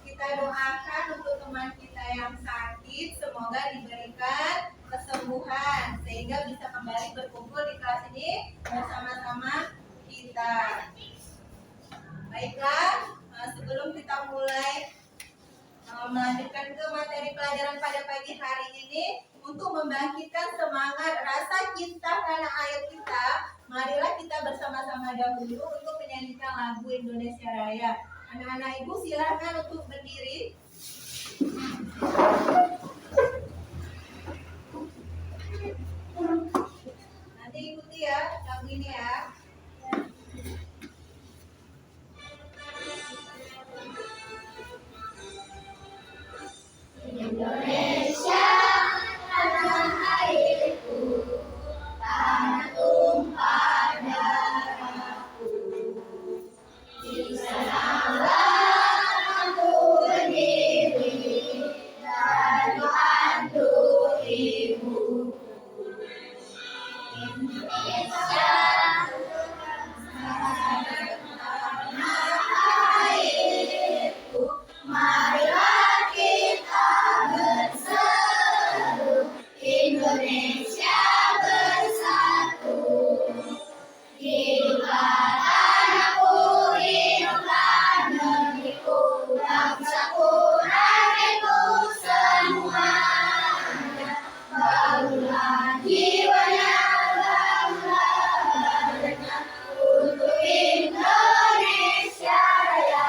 kita doakan untuk teman kita yang sakit, semoga diberikan kesembuhan sehingga bisa kembali berkumpul di kelas ini bersama-sama kita. Baiklah, sebelum kita mulai melanjutkan ke materi pelajaran pada pagi hari ini, untuk membangkitkan semangat rasa cinta karena ayat kita, marilah kita bersama-sama dahulu untuk menyanyikan lagu Indonesia Raya. Anak-anak ibu silahkan untuk berdiri. Nanti ikuti ya lagu ini ya. Indonesia, tanah airku, tanah tumpah darahku. Di sanalah aku berdiri dan untuk ibuku. Indonesia, tanah airku, marilah kita berseru, Indonesia bersatu. Hiduplah tanahku, hiduplah negeriku, bangsaku, rakyatku semuanya. Bangunlah jiwanya, bangunlah badannya untuk Indonesia Raya.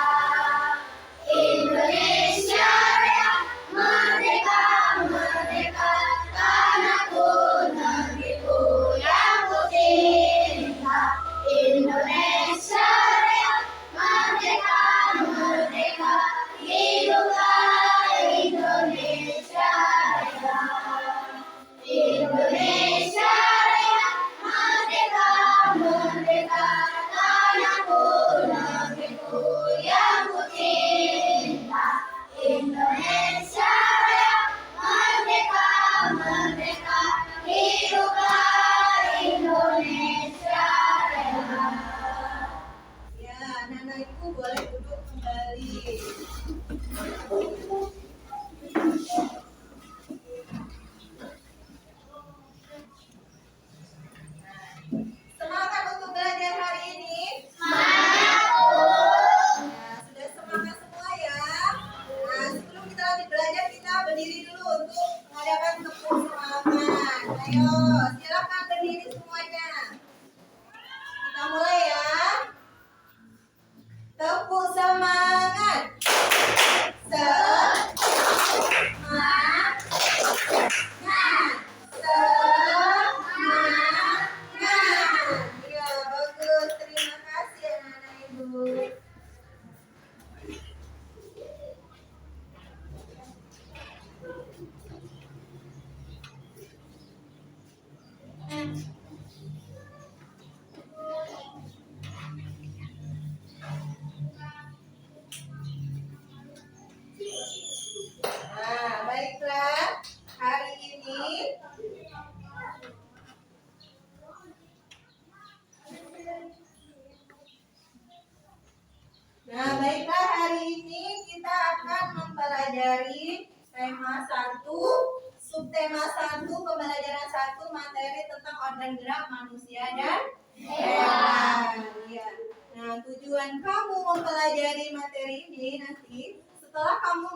Indonesia Raya, merdeka, merdeka, tanahku, negeriku yang ku cinta. Indonesia Raya, merdeka, merdeka, hiduplah Indonesia Raya. Indonesia Raya, merdeka, merdeka, tanahku, negeriku yang ku cinta. Indonesia Raya, merdeka, merdeka, hiduplah Indonesia Raya. Ya, anak-anak ibu boleh duduk kembali. Semangat untuk belajar hari ini. Semangat! Ya, sudah semangat semua ya. Nah, sebelum kita lanjut belajar, kita berdiri dulu untuk mengadakan tepuk semangat. Ayo, silakan berdiri semuanya. Kita mulai ya. Tepuk semangat. Semangat. Semangat. Ya, bagus. Terima kasih anak-anak ibu. Nah, baiklah. Hari ini kita akan mempelajari tema 1, subtema 1, pembelajaran 1, materi tentang organ gerak manusia dan hewan. Ya. Nah, tujuan kamu mempelajari materi ini nanti setelah kamu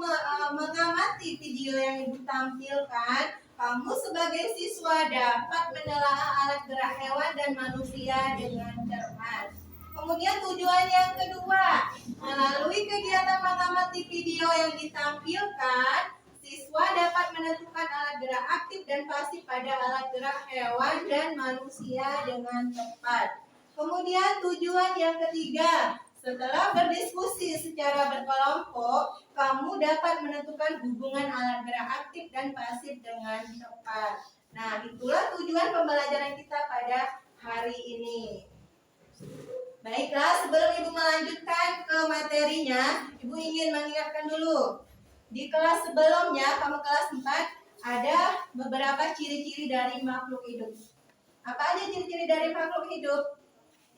mengamati video yang ibu tampilkan, kamu sebagai siswa dapat menelaah alat gerak hewan dan manusia dengan cermat. Kemudian tujuan yang kedua, melalui kegiatan mengamati video yang ditampilkan, siswa dapat menentukan alat gerak aktif dan pasif pada alat gerak hewan dan manusia dengan tepat. Kemudian tujuan yang ketiga, setelah berdiskusi secara berkelompok, kamu dapat menentukan hubungan alat gerak aktif dan pasif dengan tepat. Nah, itulah tujuan pembelajaran kita pada hari ini. Baiklah, sebelum ibu melanjutkan ke materinya, ibu ingin mengingatkan dulu. Di kelas sebelumnya, kamu kelas 4, ada beberapa ciri-ciri dari makhluk hidup. Apa aja ciri-ciri dari makhluk hidup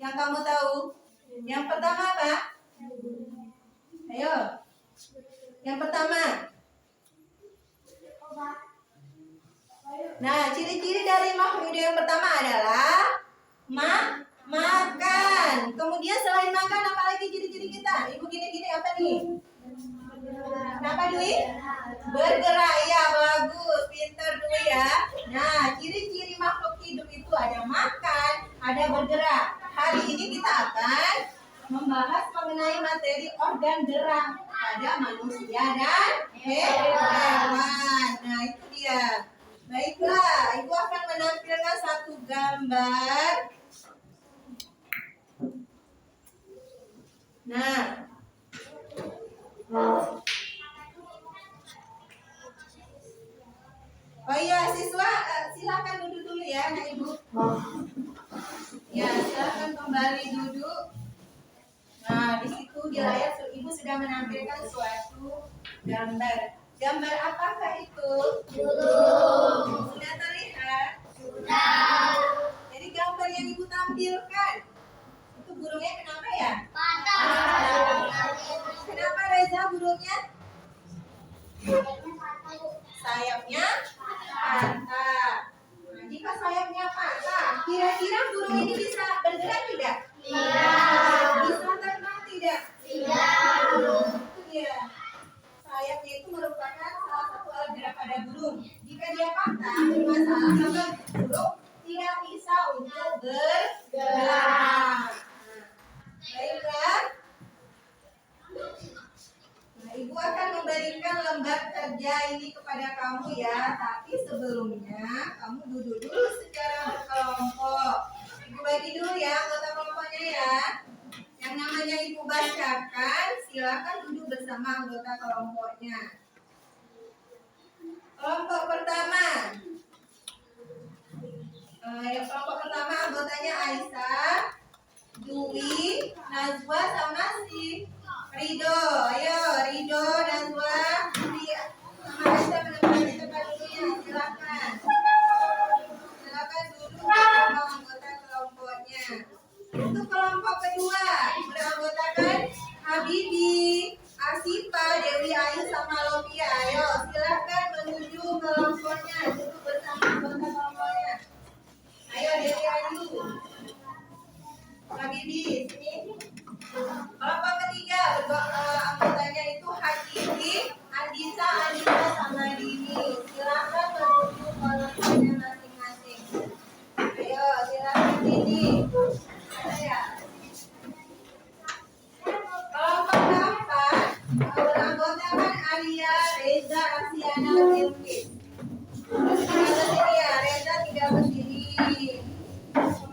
yang kamu tahu? Yang pertama apa? Ayo. Yang pertama. Nah, ciri-ciri dari makhluk hidup yang pertama adalah makan. Kemudian selain makan, apa lagi ciri-ciri kita? Ibu gini-gini apa nih? Kenapa Dwi? Bergerak, ya bagus, pinter Dwi ya. Nah, ciri-ciri makhluk hidup itu ada makan, ada bergerak. Hari ini kita akan membahas mengenai materi organ gerak pada manusia dan hewan. Nah, itu dia. Baiklah, Ibu akan menampilkan satu gambar. Nah, oh iya, siswa silakan duduk dulu ya, Nak Ibu. Ya, silakan kembali duduk. Nah, di situ di layar Ibu sudah menampilkan suatu gambar. Gambar apakah itu? Burung. Sudah terlihat? Sudah. Jadi gambar yang Ibu tampilkan itu burungnya kenapa ya? Patah. Kenapa Reza burungnya? Sayapnya patah. Nah, jika sayapnya patah, kira-kira burung ini bisa bergerak tidak? Tidak. Bisa terbang tidak? Tidak. Itu dia. Sayapnya itu merupakan salah satu alat gerak pada burung. Jika dia patah, bermasalah maka burung tidak bisa untuk bergerak. Baiklah. Nah, Ibu akan memberikan lembar kerja ini kepada kamu ya. Tapi sebelumnya kamu duduk dulu secara berkelompok. Ibu bagi dulu ya anggota kelompoknya ya. Yang namanya Ibu bacakan, silakan duduk bersama anggota kelompoknya. Kelompok pertama. Kelompok pertama anggotanya Aisyah, Dwi, Najwa sama si Rido. Ayo Rido, Najwa, Dwi sama Aisyah menempati tempat duduknya. Silakan. Silakan duduk bersama anggota kelompoknya. Untuk kelompok kedua beranggotakan Habibi, Asifa, Dewi Ayu sama Lovia. Ayo silakan menuju kelompoknya, duduk bersama anggota kelompoknya. Ayo Dewi Ayu, Habibi, sini. Kelompok ketiga anggotanya itu Hakiki, Andisa sama Dini. Silakan menuju kelompoknya masing-masing. Ayo silakan Dini. Kelompok keempat beranggotakan Alia, Reza, Asiana, Bilqis. Terus tidak berdiri ya, Reza tidak berdiri.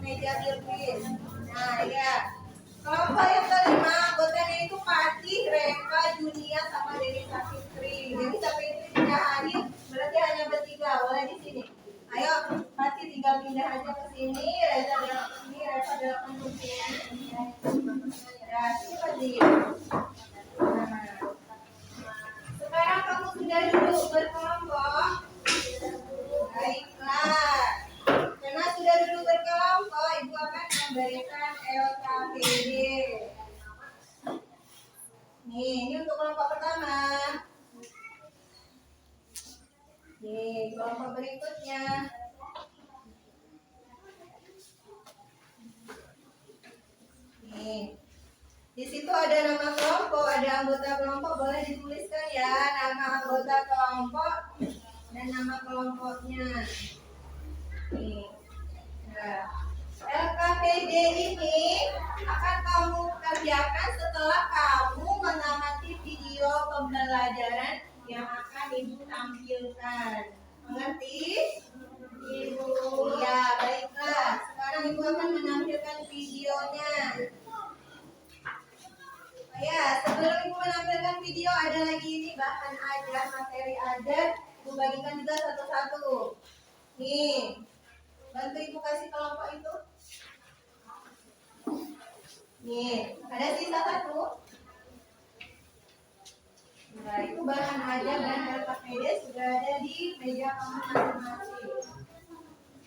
Meja Bilqis. Nah ya. Kelompok yang kelima anggotanya itu Fatih, Reka, Junia sama Dewi Sapitri. Dewi Sapitri tidak hadir, berarti hanya bertiga. Boleh di sini. Ayo, Fatih tinggal pindah aja ke sini, Reza belok ke sini, Reza belok ke sini. Ya, sini Fatih. Nah, sekarang kamu sudah duduk berkelompok. Baiklah. Karena sudah duduk berkelompok, Ibu akan memberikan LKPD. Nih, ini untuk kelompok pertama. Nih, kelompok berikutnya. Nih. Di situ ada nama kelompok, ada anggota kelompok, boleh dituliskan ya nama anggota kelompok dan nama kelompoknya. Nih. Nah, LKPD ini akan kamu kerjakan setelah kamu mengamati video pembelajaran yang akan Ibu tampilkan. Mengerti? Ibu. Ya, baiklah. Sekarang Ibu akan menampilkan videonya. Ya, sebelum Ibu menampilkan video ada lagi ini bahan ajar, materi ajar. Ibu bagikan juga satu-satu. Nih, bantu Ibu kasih kelompok itu. Nih, ada sisa satu. Nah, itu bahan ajar dan LKPD sudah ada di meja kamu masing-masing.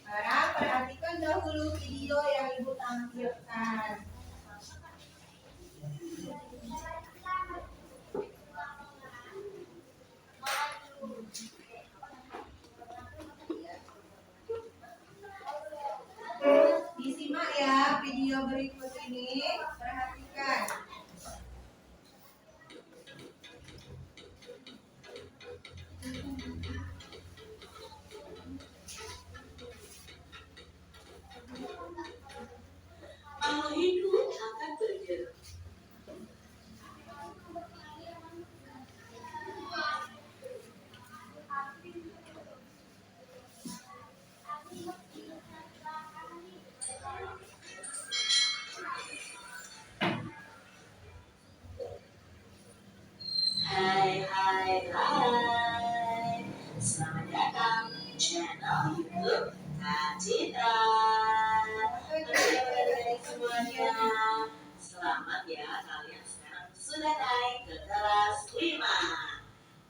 Sekarang perhatikan dahulu video yang Ibu tampilkan. Hai, selamat datang di channel YouTube Kak Citra. Adik-adik semuanya, selamat ya, kalian sekarang sudah naik ke kelas 5.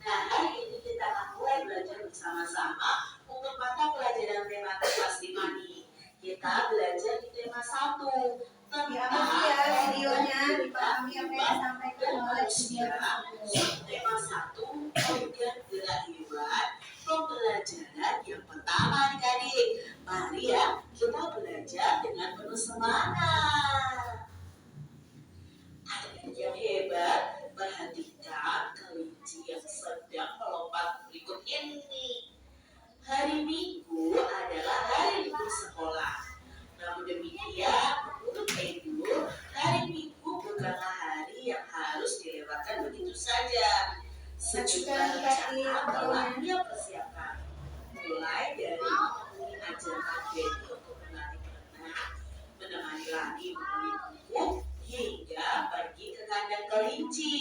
Nah, hari ini kita akan mulai belajar bersama-sama untuk mata pelajaran tematik kelas 5 nih. Kita belajar di tema 1 Diamati ya videonya, dipahami apa yang disampaikan oleh video tersebut. Tema 1 organ gerak hewan. Pembelajaran yang pertama adik-adik. Mari ya kita belajar dengan penuh semangat. Adik-adik yang hebat, perhatikan kelinci yang sedang melompat berikut ini. Hari Minggu adalah hari libur sekolah. Namun demikian, menurut Edu, hari Minggu bukanlah hari yang harus dilewatkan begitu saja. Sejumlah rencana telah dia persiapkan, mulai dari memenuhi ajaran Edu untuk menarik benang, menemani lagi membeli buku, hingga pergi ke kandang kelinci.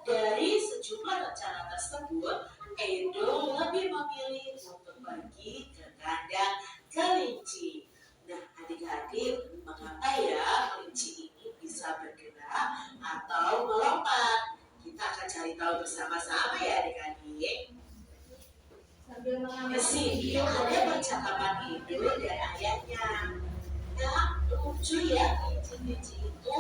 Dari sejumlah rencana tersebut, Edo lebih memilih untuk pergi ke kandang kelinci. Nah, adik-adik, mengapa ya kelinci ini bisa bergerak atau melompat? Kita akan cari tahu bersama-sama ya adik-adik. Sambil Di mengamati sini video ada percakapan Edo dan ayahnya. Nah, lucu ya kelinci-kelinci itu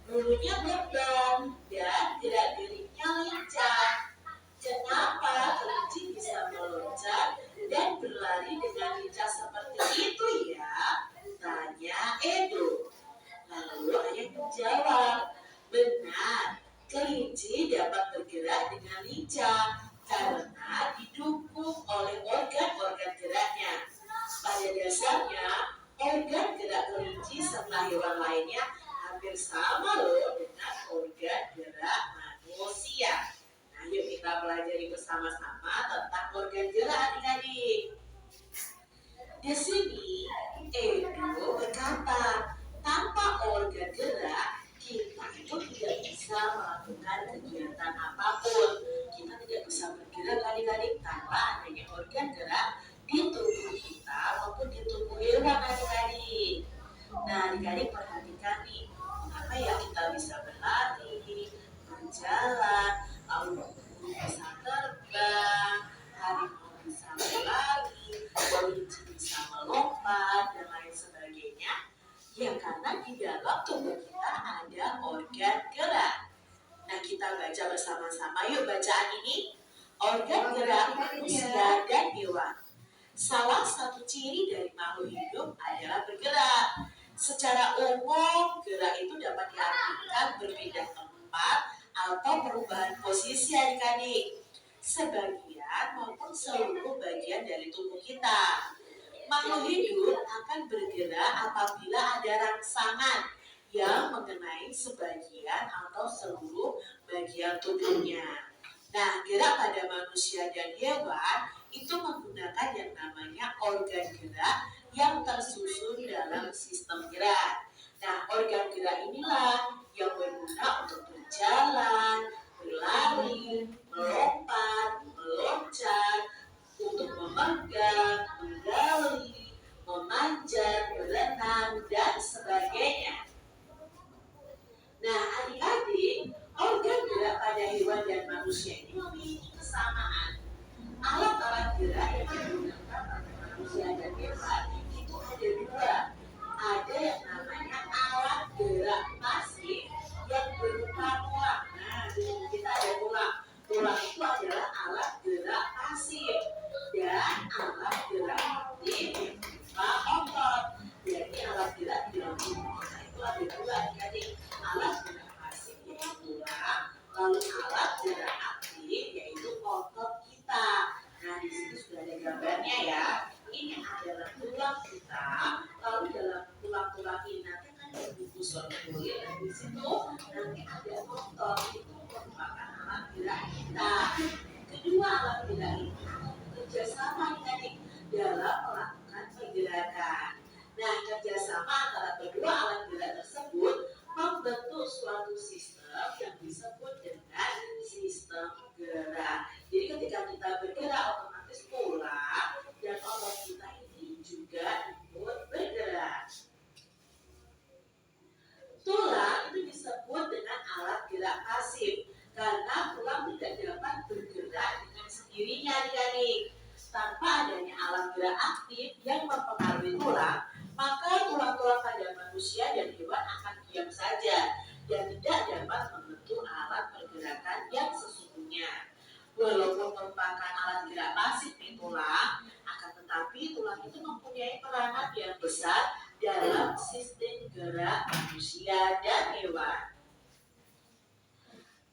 bulunya lebar dan gerak-geriknya lincah. Kenapa kelinci bisa meloncat dan berlari dengan lincah seperti itu ya? Tanya Edo. Lalu ayah menjawab, benar, kelinci dapat bergerak dengan lincah karena didukung oleh organ-organ geraknya. Pada dasarnya, organ gerak kelinci serta hewan lainnya hampir sama loh dengan organ gerak manusia. Nah, yuk kita pelajari bersama-sama tentang organ gerak adik-adik. Di sini, Edo berkata, tanpa organ gerak, kita itu tidak bisa melakukan kegiatan apapun. Kita tidak bisa bergerak adik-adik tanpa adanya organ gerak di tubuh kita maupun di tubuh hewan adik-adik. Nah, adik-adik perhatikan nih, mengapa ya kita bisa berlari, berjalan, lalu bisa terbang, harimau bisa berlari, kelinci bisa melompat, dan lain sebagainya. Ya, karena di dalam tubuh kita ada organ gerak. Nah, kita baca bersama-sama yuk bacaan ini. Organ gerak manusia dan hewan. Salah satu ciri dari makhluk hidup adalah bergerak. Secara umum, gerak itu dapat diartikan berpindah tempat atau perubahan posisi adik-adik. Sebagian maupun seluruh bagian dari tubuh kita. Makhluk hidup akan bergerak apabila ada rangsangan yang mengenai sebagian atau seluruh bagian tubuhnya. Nah, gerak pada manusia dan hewan itu menggunakan yang namanya organ gerak yang tersusun dalam sistem gerak. Nah, organ gerak inilah yang berguna untuk berjalan, berlari, melompat, meloncat, untuk memegang, menggali, memanjat, berenang, dan sebagainya. Nah, adik-adik, organ gerak pada hewan dan manusia ini memiliki kesamaan. Alat-alat gerak yang digunakan pada manusia dan hewan itu ada dua. Ada yang namanya alat gerak pasif yang berupa tulang. Nah, di sini kita ada tulang. Tulang itu adalah alat gerak pasif dan alat gerak aktif yang berupa otot. Jadi alat gerak di dalam tubuh kita itu ada dua adik-adik. Alat gerak pasif yaitu tulang, lalu alat gerak aktif yaitu otot kita. Nah, di sini sudah ada gambarnya ya. Ini adalah tulang kita. Lalu dalam tulang-tulang ini nanti akan dibungkus kulit. Di situ nanti ada otot. Itu merupakan alat gerak kita. Kedua alat gerak ini akan bekerja sama adik-adik dalam melakukan pergerakan. Nah, kerjasama antara kedua alat gerak tersebut membentuk suatu sistem yang disebut dengan sistem penggerak. Jadi ketika kita bergerak otomatis tulang dan otot kita ini juga ikut bergerak. Tulang itu disebut dengan alat gerak pasif karena tulang tidak dapat bergerak dengan sendirinya adik-adik. Tanpa adanya alat gerak aktif yang mempengaruhi tulang, maka tulang-tulang pada manusia dan hewan akan diam saja dan tidak dapat membentuk alat pergerakan yang sesungguhnya. Walaupun merupakan alat gerak pasif di tulang, akan tetapi tulang itu mempunyai peranan yang besar dalam sistem gerak manusia dan hewan.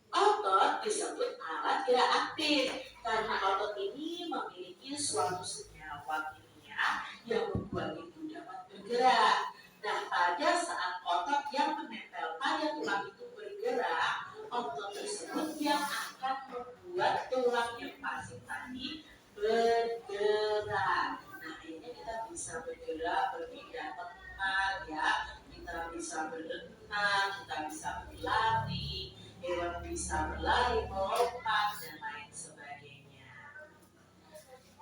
Otot disebut alat gerak aktif karena otot ini memiliki suatu senyawa kimia yang membuat itu dapat bergerak. Nah, pada saat otot yang menempel pada tulang itu bergerak, otot tersebut yang akan membuat tulang yang pasif tadi bergerak. Nah, akhirnya kita bisa bergerak berpindah tempat ya, kita bisa berenang, kita bisa berlari, hewan bisa berlari, melompat, dan lain sebagainya.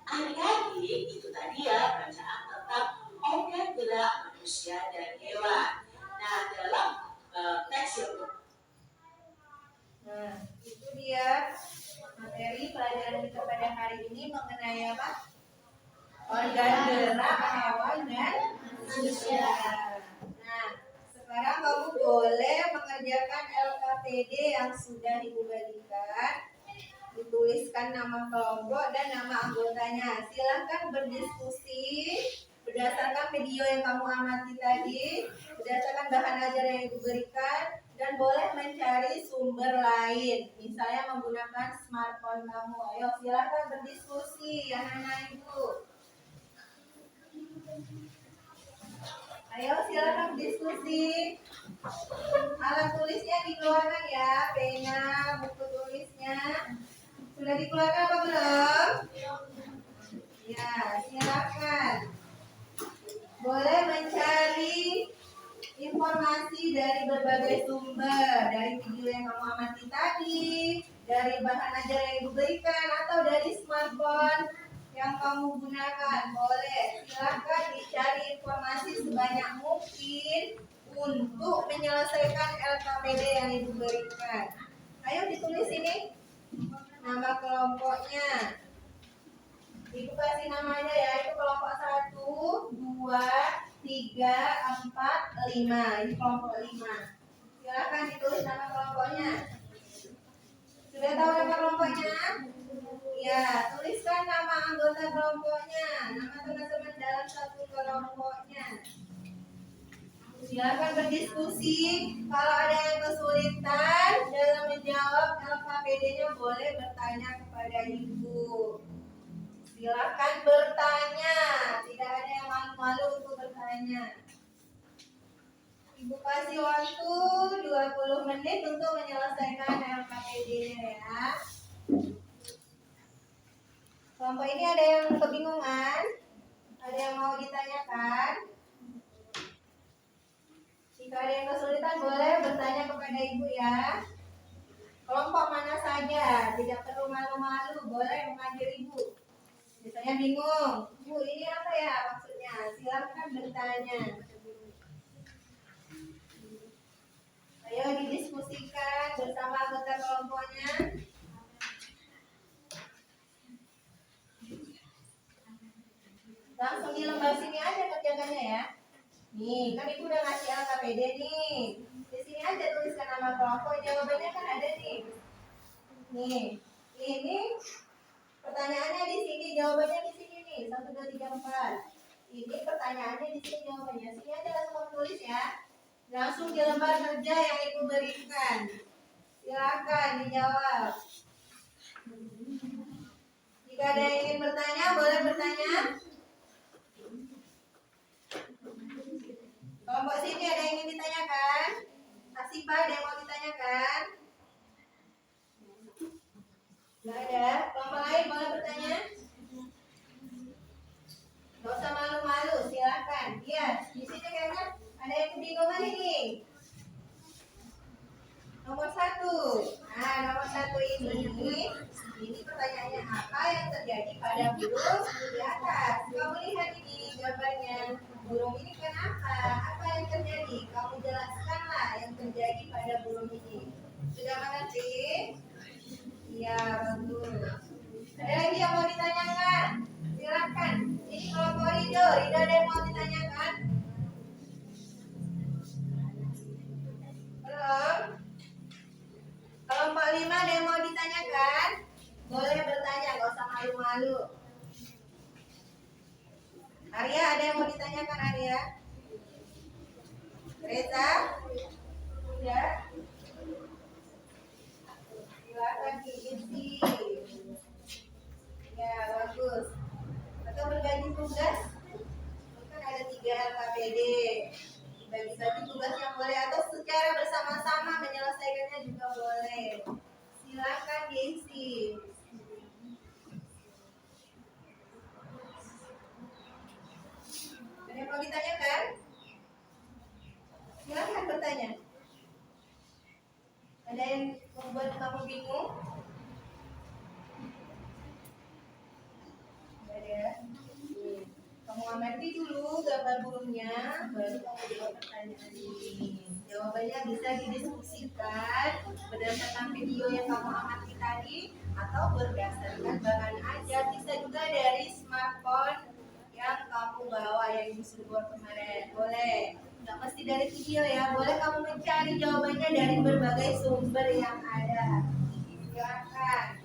Adik-adik, itu tadi ya bacaan tentang organ gerak manusia dan hewan. Nah, dalam teks yang Nah, itu dia materi pelajaran kita pada hari ini mengenai apa? Organ gerak hewan dan manusia. Nah, sekarang kamu boleh mengerjakan LKPD yang sudah Ibu bagikan. Dituliskan nama kelompok dan nama anggotanya. Silahkan berdiskusi berdasarkan video yang kamu amati tadi, berdasarkan bahan ajar yang Ibu berikan, dan boleh mencari sumber lain, misalnya menggunakan smartphone kamu. Ayo silahkan berdiskusi, anak-anak Ibu. Ayo silahkan berdiskusi. Alat tulisnya dikeluarkan ya, pena, buku tulisnya. Sudah dikeluarkan apa belum? Ya, silakan. Boleh mencari informasi dari berbagai sumber, dari video yang kamu amati tadi, dari bahan ajar yang Ibu berikan, atau dari smartphone yang kamu gunakan. Boleh, silakan dicari informasi sebanyak mungkin untuk menyelesaikan LKPD yang Ibu berikan. Ayo ditulis ini nama kelompoknya. Ibu kasih namanya ya, itu kelompok 1, 2, 3, 4, 5. Ini kelompok 5. Silakan ditulis nama kelompoknya. Sudah tahu nama kelompoknya? Ya, tuliskan nama anggota kelompoknya, nama teman-teman dalam satu kelompoknya. Silakan berdiskusi. Kalau ada yang kesulitan dalam menjawab LKPD-nya, boleh bertanya kepada Ibu. Silakan bertanya, tidak ada yang malu-malu untuk bertanya. Ibu kasih waktu 20 menit untuk menyelesaikan LKPD-nya ya. Kelompok ini ada yang kebingungan? Ada yang mau ditanyakan? Jika ada yang kesulitan boleh bertanya kepada Ibu ya. Kelompok mana saja, tidak perlu malu-malu, boleh memanggil Ibu. Misalnya bingung, Bu ini apa ya maksudnya? Silakan bertanya. Ayo didiskusikan bersama anggota kelompoknya. Langsung di lembar sini aja kerjakannya ya. Nih, kan Ibu udah ngasih LKPD nih. Di sini aja tuliskan nama kelompok, jawabannya kan ada nih. Nih, ini pertanyaannya di sini, jawabannya di sini nih. 1, 2, 3, 4. Ini pertanyaannya di sini, jawabannya. Sini aja langsung tulis ya. Langsung di lembar kerja yang Ibu berikan. Silakan dijawab. Jika ada yang ingin bertanya, boleh bertanya. Kelompok sini ada yang ingin ditanyakan? Asifah ada yang mau ditanyakan? Nggak ada. Kelompok lain boleh bertanya? Nggak usah malu-malu, silakan. Iya, di sini kayaknya ada yang kebingungan ini. Nomor 1. Nah, nomor 1 ini terjadi pada burung di atas. Kamu lihat ini gambarnya. Burung ini kenapa? Apa yang terjadi? Kamu jelaskanlah yang terjadi pada burung ini. Sudah mengerti? Iya, bagus. Ada lagi yang mau ditanyakan? Silakan. Ini kelompok Rido. Rido ada yang mau ditanyakan? Belum? Kelompok 5 ada yang mau ditanyakan? Boleh bertanya, gak usah malu-malu. Arya, ada yang mau ditanyakan Arya? Reza? Ya? Silakan diisi. Ya, bagus. Atau berbagi tugas? Kan ada 3 LKPD. Bagi-bagi tugas yang boleh atau secara bersama-sama menyelesaikannya juga boleh. Silakan diisi. Ada yang mau ditanyakan? Silakan bertanya. Ada yang membuat kamu bingung? Tidak ada. Kamu amati dulu gambar burungnya, baru kamu jawab pertanyaan ini. Jawabannya bisa didiskusikan berdasarkan video yang kamu amati tadi atau berdasarkan bahan ajar. Bisa juga dari smartphone yang kamu bawa yang disuruh kemarin. Boleh. Nggak mesti dari video ya. Boleh kamu mencari jawabannya dari berbagai sumber yang ada. Silakan.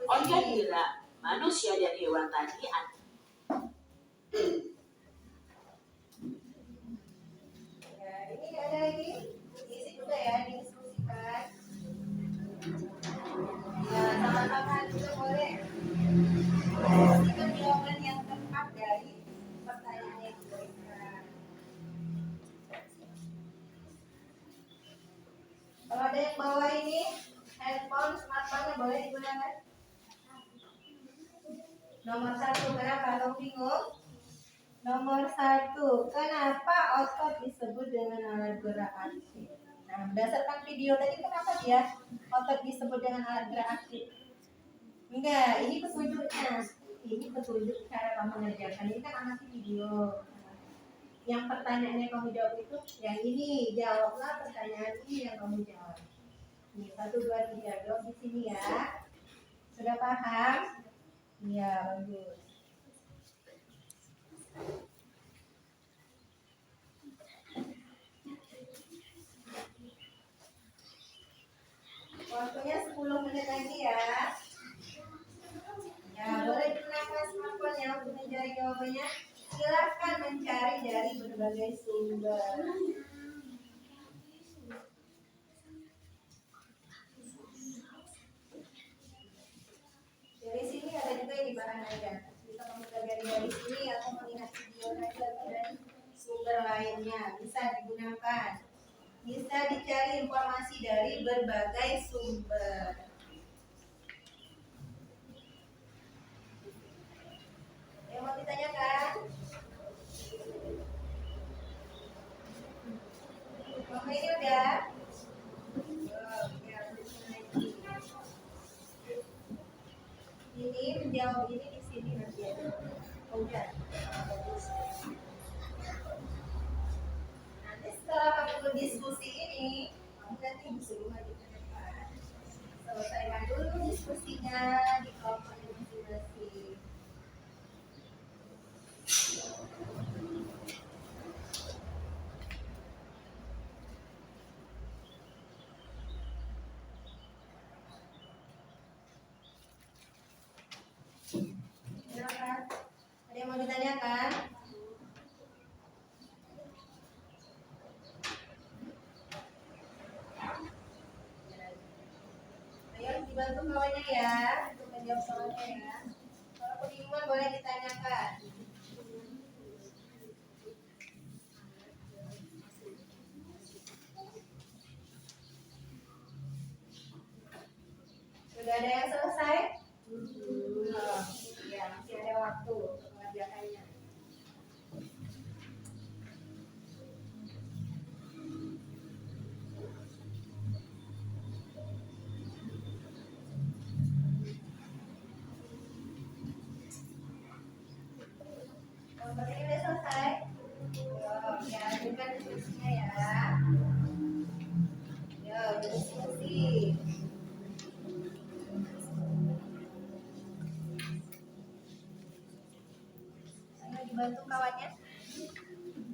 Olga kira manusia dan hewan tadi Ya, ini ada lagi. Isi juga ya, didiskusikan. Ya, sama-sama juga boleh. Pastikan jawaban yang tepat dari pertanyaan yang diberikan. Kalau ada yang bawa ini handphone, smartphone boleh digunakan. Nomor 1 kenapa? Kamu bingung? Nomor 1, kenapa otot disebut dengan alat gerak aktif? Nah, berdasarkan video tadi kenapa dia otot disebut dengan alat gerak aktif? Enggak, ini petunjuknya. Ini petunjuk cara kamu mengerjakan. Ini kan amati video. Yang pertanyaannya kamu jawab itu yang ini. Jawablah pertanyaan ini yang kamu jawab. Ini 1, 2, 3. Jawab di sini ya. Sudah paham? Iya, bagus. Waktunya 10 menit lagi ya. Ya, boleh digunakan smartphone-nya untuk mencari jawabannya. Silahkan mencari dari berbagai sumber. Dari sini ada juga yang di bahan aja. Bisa kamu pelajari dari sini atau melihat video saja dari sumber lainnya. Bisa digunakan. Bisa dicari informasi dari berbagai sumber. Yang mau ditanyakan? Kamu ini udah? Oh, ya, ini menjawab ini di sini nanti ya. Oh, udah. Nanti setelah kamu berdiskusi ini, kamu nanti disuruh maju ke depan. Selesaikan dulu diskusinya di kelompok masing-masing. Silakan. Ada yang mau ditanyakan? Ayo dibantu kawannya ya untuk menjawab soalnya ya. Kalau kebingungan boleh ditanyakan. Sudah ada yang selesai? Belum. Ya, masih ada waktu untuk mengerjakannya. diskusinya ya. Ya, diskusi. Ayo dibantu kawannya.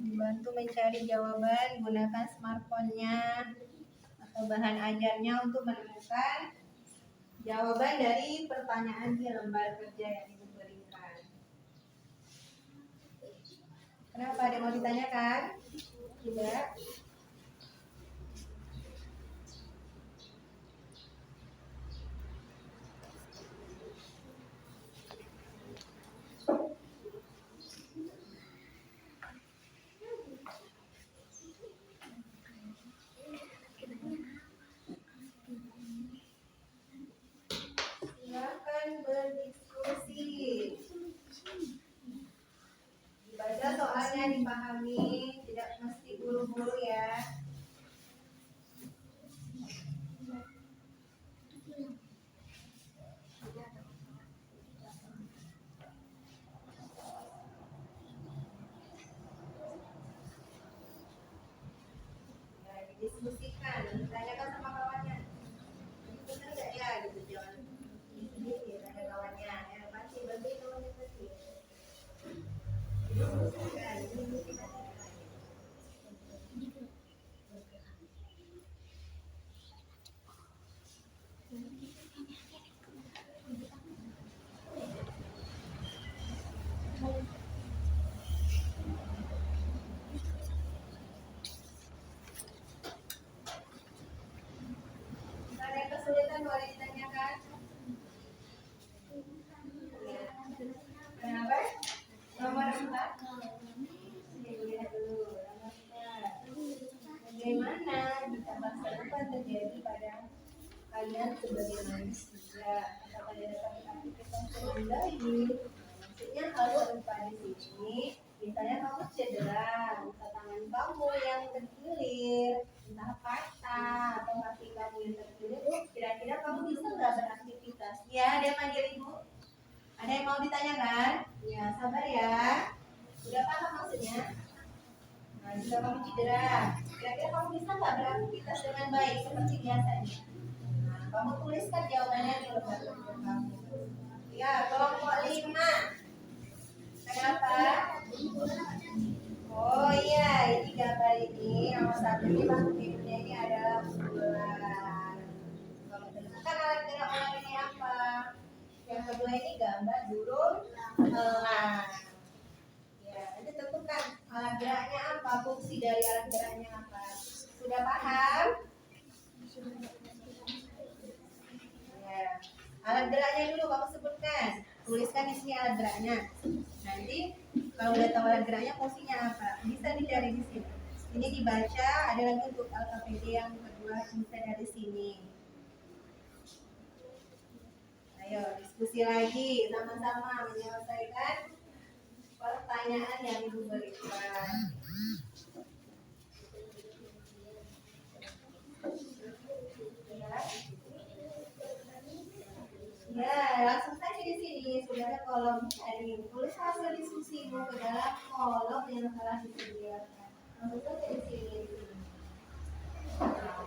Dibantu mencari jawaban, gunakan smartphone-nya atau bahan ajarnya untuk menemukan jawaban dari pertanyaan di lembar kerja yang ibu berikan. Kenapa? Ada yang mau ditanyakan? Tidak? Silakan berdiskusi. Dibaca soalnya, dipahami, tidak mesti buru-buru ya. Ya, didiskusikan, ditanyakan sama kawannya. Ini benar nggak ya? Gitu, jangan ini tanya kawannya. Ya, pasti bantu kawannya pasti. Didiskusikan, ini kita ada yang kesulitan boleh ditanyakan. Ya. Kenapa? Nomor 4. Lihat dulu. Nomor 4. Bagaimana jika masa depan terjadi pada kalian sebagai manusia atau pada dapat aktivitas terjadi? Maksudnya hal serupa di sini. Misalnya kamu cedera, entah tangan kamu yang terkilir, entah patah, atau kaki kamu yang terkilir, kira-kira kamu bisa nggak beraktivitas? Ya, ada yang manggil ibu? Ada yang mau ditanyakan? Ya, sabar ya. Udah paham maksudnya? Nah, jika kamu cedera, kira-kira kamu bisa nggak beraktivitas dengan baik seperti biasanya? Nah, kamu tuliskan jawabannya di lembar kerja kamu. Ya, kelompok 5. Kenapa? Oh iya, ini gambar ini nomor 1 ini makhluk hidupnya ini adalah ular. Kalau temukan alat gerak ular ini apa? Yang kedua ini gambar burung elang. Ya, nanti tentukan alat geraknya apa, fungsi dari alat geraknya apa. Sudah paham? Ya, alat geraknya dulu kamu sebutkan. Tuliskan di sini alat geraknya. Nanti kalau udah tahu alat geraknya fungsinya apa, bisa dicari di sini. Ini dibaca, ada lagi untuk LKPD yang kedua bisa dari sini. Ayo diskusi lagi, sama-sama menyelesaikan pertanyaan yang ibu berikan. Ya, langsung saja di sini sudah ada kolom cari. Tulis hasil diskusimu ke dalam kolom yang telah disediakan. Langsung saja di sini.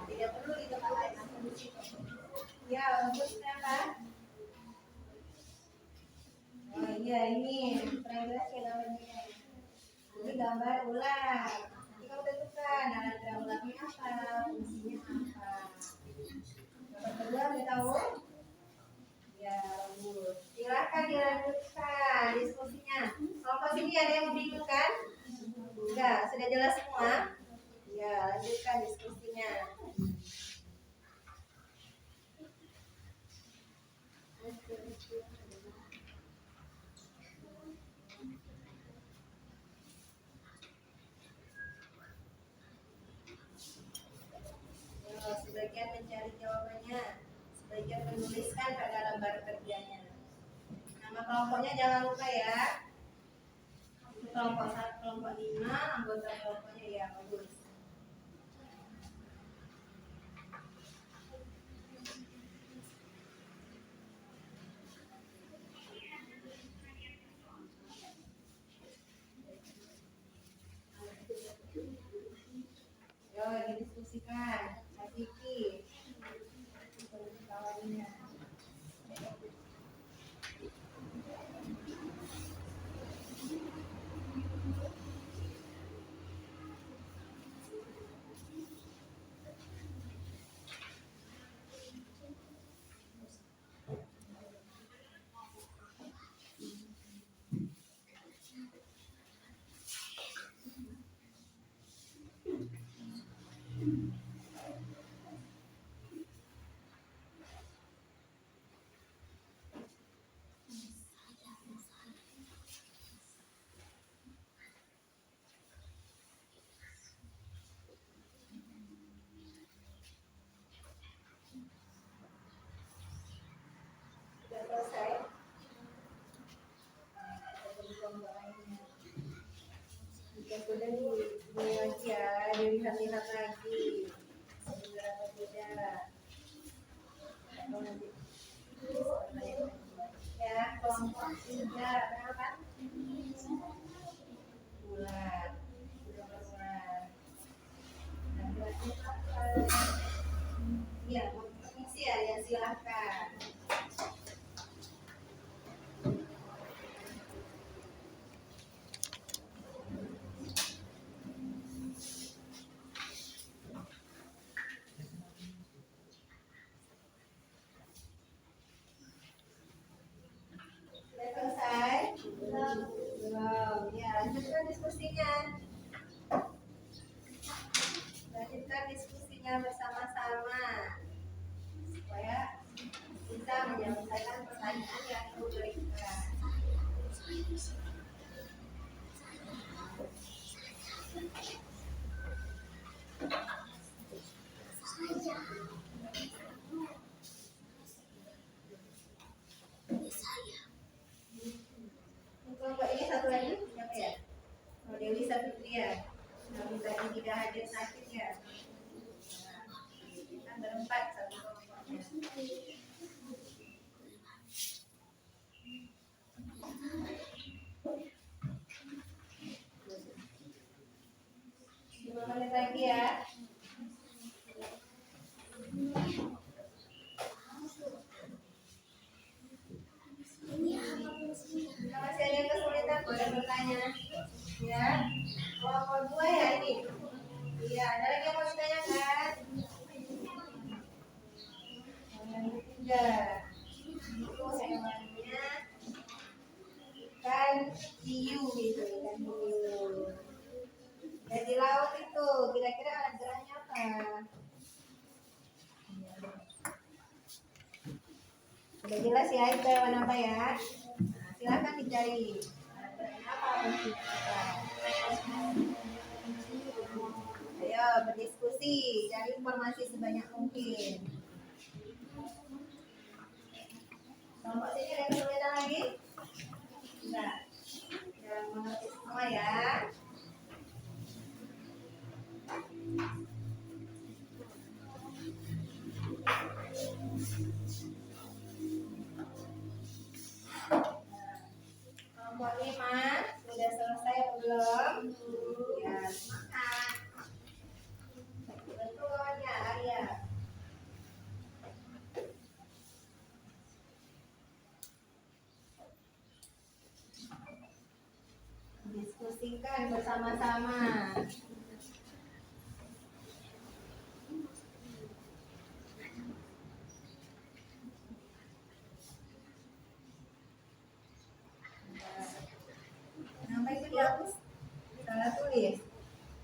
Tidak perlu di tempat lain, langsung di sini. Ya, untuk apa? Oh iya, ini terangkan ya namanya. Ini gambar ular. Nanti kamu tentukan alat gerak ularnya apa, fungsinya apa. Nomor kedua, udah tahu? Ya, bagus. Silakan dilanjutkan diskusinya. Kelompok sini ada yang bingung kan? Enggak, sudah jelas semua? Ya, lanjutkan diskusinya. Ya, sebagian mencari jawabannya, sebagian menuliskan pada lembar kerjanya. Nama kelompoknya jangan lupa ya. Kelompok 1, kelompok 5, anggota kelompoknya ya bagus. Ayo didiskusikan. Kak Kiki. Kawannya. Sudah selesai. Jika sudah ini lagi ya, dilihat-lihat lagi. Beberapa beda. Atau nanti ya, kelompok 3 berapa? Bulan. Sudah bulan. Nah, berarti apa? Iya, mengisi ya, silahkan. Sudah selesai? Belum. Ya, lanjutkan diskusinya. Lanjutkan diskusinya bersama-sama supaya bisa menyelesaikan pertanyaan yang diberikan. Kelompok ini satu lagi siapa ya? Oh, Dewi Sapitria. Nabi tadi tidak hadir sakit ya. Nah, kita berempat satu kelompoknya. Lima menit lagi ya. Jika masih ada yang kesulitan boleh bertanya. Ya, kelompok 2 ya ini. Iya, ada lagi yang mau ditanyakan? Yang ketiga, itu hewannya ikan hiu gitu, ikan hiu. Dan di laut itu, kira-kira alat geraknya apa? Sudah jelas ya itu hewan apa ya? Nah, silahkan dicari. Alat geraknya apa? Fungsi apa? Ayo berdiskusi, cari informasi sebanyak mungkin. Kelompok sini ada kesulitan lagi? Enggak. Yang mengerti semua ya. Kelompok 5 sudah selesai atau belum? Ya, semangat. Betul kawannya, Arya. Diskusikan bersama-sama. Kenapa itu dihapus? Salah tulis.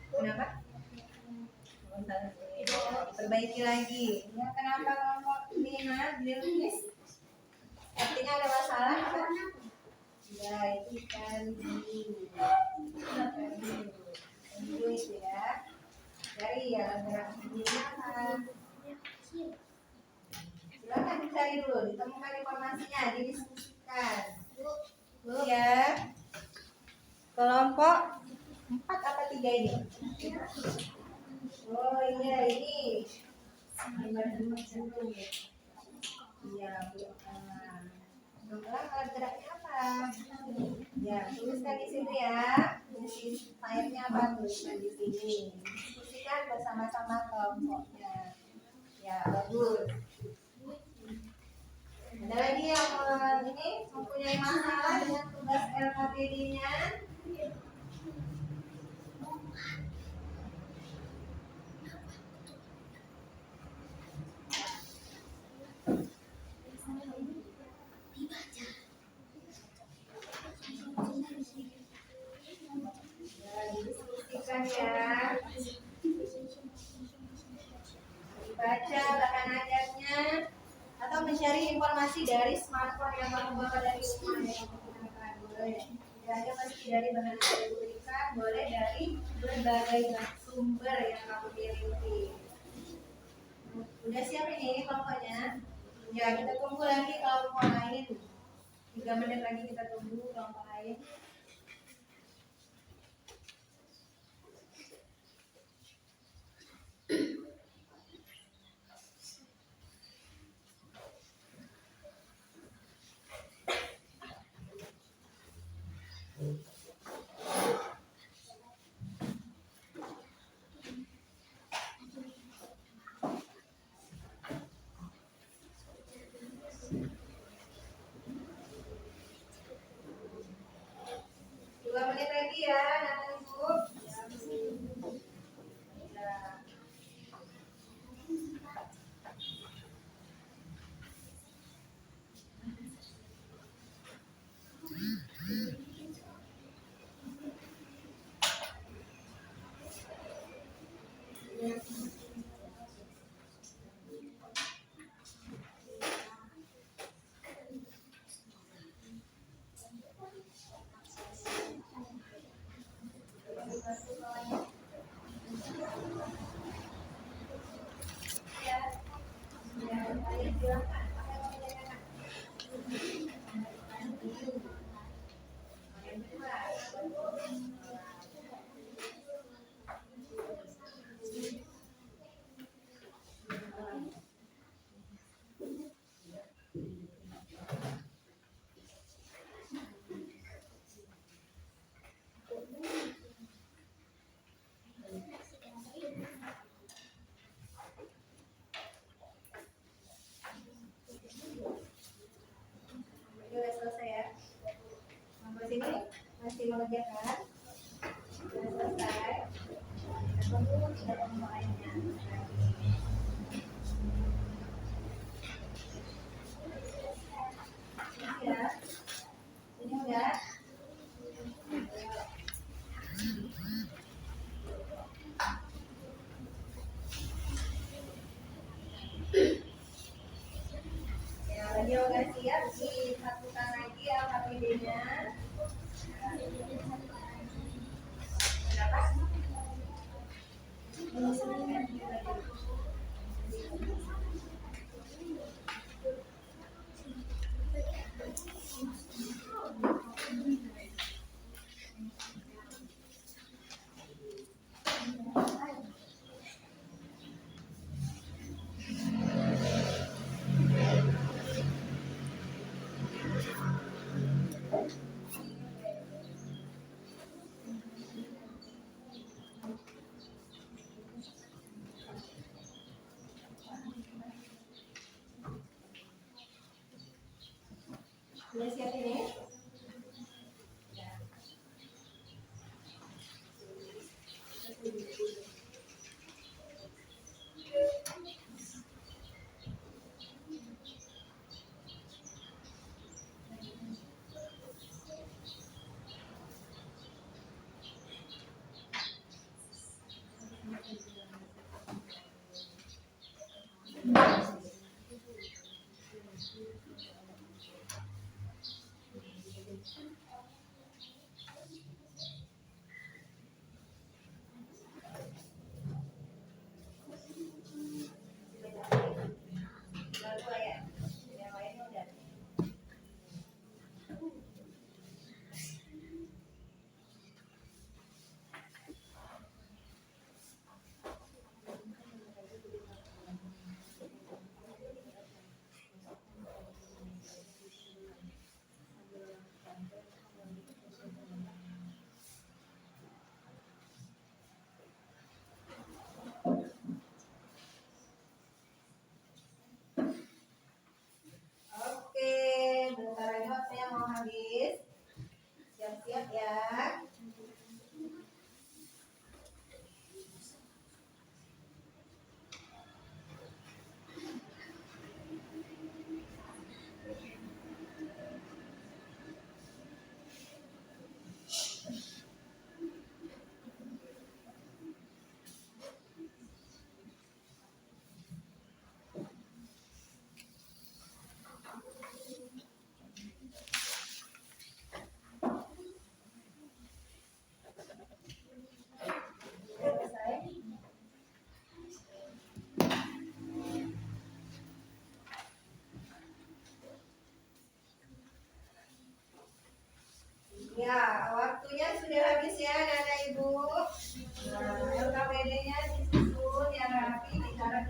Kenapa? Oh, salah tulis. Perbaiki lagi. Ya, kenapa kelompok 5 ditulis? Artinya ada masalah apa? Ya, itu ikan hiu. Ikan hiu. Ikan hiu itu ya. Cari ya, gerak hiunya apa? Silakan dicari dulu, ditemukan informasinya, didiskusikan. Bu ya. Kelompok 4 apa 3 ini? Oh iya ini. Iya, Belum alat geraknya apa? Ya, tuliskan di sini ya. Tulis filenya apa? Tuliskan di sini. Diskusikan bersama. bersama-sama kelompoknya. Ya, bagus. Ada lagi yang ini mempunyai masalah dengan tugas LKPD-nya? Diskusikan ya. Dibaca bahkan ajarnya atau mencari informasi dari smartphone yang kamu bawa dari rumah yang kamu gunakan. Boleh. Tidak hanya mesti dari bahan yang diberikan, boleh dari berbagai sumber yang kamu miliki. Udah siap ini kelompoknya? Ya, kita tunggu lagi kelompok lain. 3 menit lagi kita tunggu kelompok lain. Lagi ya, nanti ibu. Ya. Sudah selesai ya. Sampai sini masih mengerjakan. Sudah selesai. Tunggu tidak kelompok lainnya. Ya. Ini udah. Ya, lagi udah siap disatukan lagi LKPD-nya. Berapa?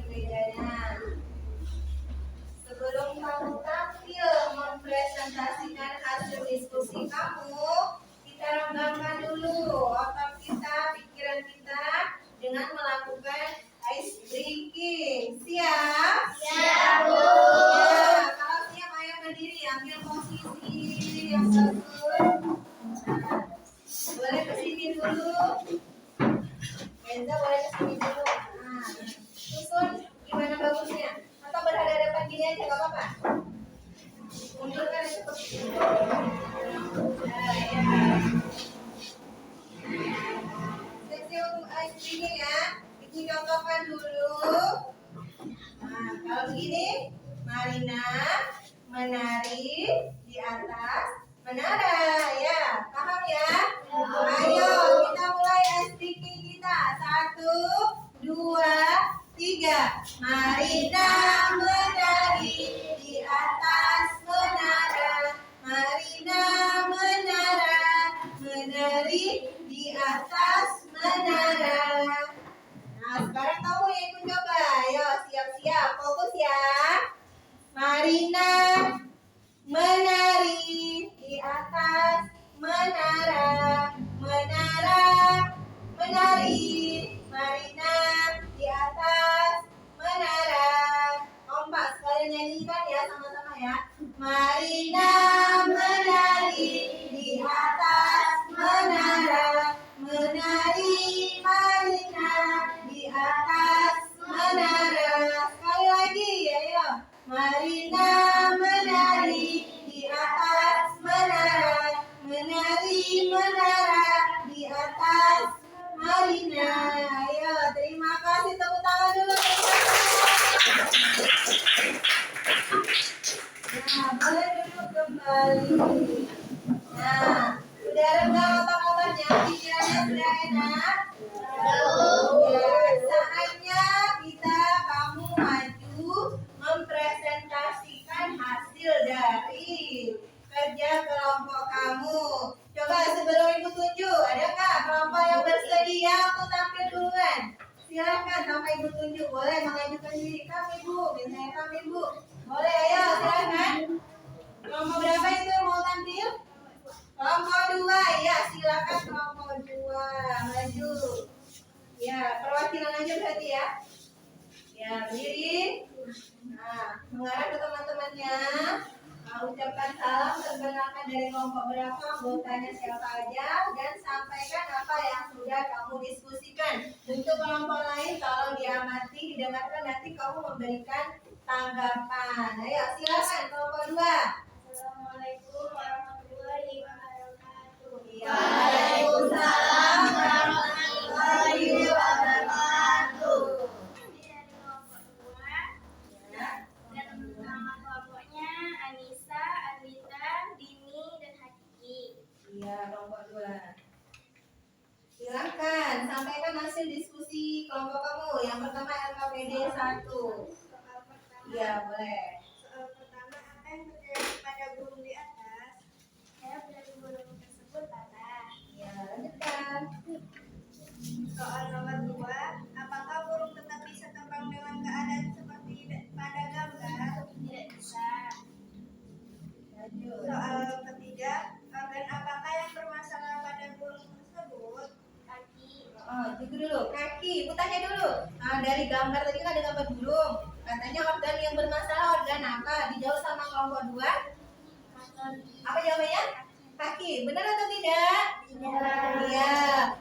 mejanya. Sebelum kamu tampil mempresentasikan hasil diskusi kamu, kita renggangkan dulu otak kita, pikiran kita dengan melakukan ice breaking. Siap? Siap, Bu. Ya, kalau siap ayo berdiri, ambil posisi yang bagus. Nah, boleh ke sini dulu. Kenza boleh ke sini dulu. Nah, susun gimana bagusnya? Atau berhadapan gini aja gak apa-apa. Mundurkan itu ke sini. Nah, ya. Siap-siap untuk ice breaking ya. Ibu contohkan dulu. Nah, kalau begini, Marina menari di atas menara, ya, paham ya? Ayo kita mulai ice breaking kita. 1, 2, 3. Marina menari di atas menara. Marina menari di atas menara. Nah, sekarang kamu yang ikut coba. Ayo, siap-siap. Fokus ya. Marina menari di atas menara. Menari. Marina di atas menara. Kompak, sekalian nyanyikan ya sama-sama ya. Marina menari di atas menara. Menari Marina di atas menara. Sekali lagi, ayo. Marina menari di atas menara. Menari di atas Marina. Ayo, terima kasih, tepuk tangan dulu. Nah, boleh duduk kembali. Nah, sudah renggang otak-otaknya, pikirannya sudah enak. Ya, saatnya kamu maju mempresentasikan hasil dari kerja kelompok kamu. Coba sebelum ibu tunjuk, adakah kelompok yang bersedia untuk tampil duluan? Silakan sampai ibu tunjuk, boleh mengajukan diri. Kami bu, misalnya kami bu. Boleh, ayo silakan. Kelompok berapa itu yang mau tampil? Kelompok 2, ya silakan kelompok 2 maju. Ya, perwakilan aja berarti ya. Ya, berdiri. Nah, mengarah ke teman-temannya. Ucapkan salam, perkenalkan dari kelompok berapa, anggotanya siapa aja, dan sampaikan apa yang sudah kamu diskusikan. Untuk kelompok lain, tolong diamati, didengarkan, nanti kamu memberikan tanggapan. Ayo, silakan kelompok 2. Assalamualaikum warahmatullahi wabarakatuh. Waalaikumsalam warahmatullahi wabarakatuh. Ini dari kelompok 2. Ya. Dan nama kelompoknya Anissa, Anita, Dini, dan Hakiki. Iya, kelompok 2. Silakan sampaikan hasil diskusi kelompok kamu. Yang pertama LKPD 1. Soal pertama. Iya, boleh. Soal pertama, apa yang terjadi pada burung di atas? Saya dari burung tersebut patah. Iya, lanjutkan. Soal nomor 2, apakah burung tetap bisa terbang dengan keadaan seperti pada gambar? Tidak bisa. Lanjut. Soal ketiga, organ apakah yang bermasalah pada burung tersebut? Kaki. Oh, tunggu dulu. Kaki, aku tanya dulu. Nah, dari gambar tadi kan ada gambar burung. Katanya organ yang bermasalah organ apa? Dijawab sama kelompok 2. Apa jawabannya? Kaki. Benar atau tidak? Iya.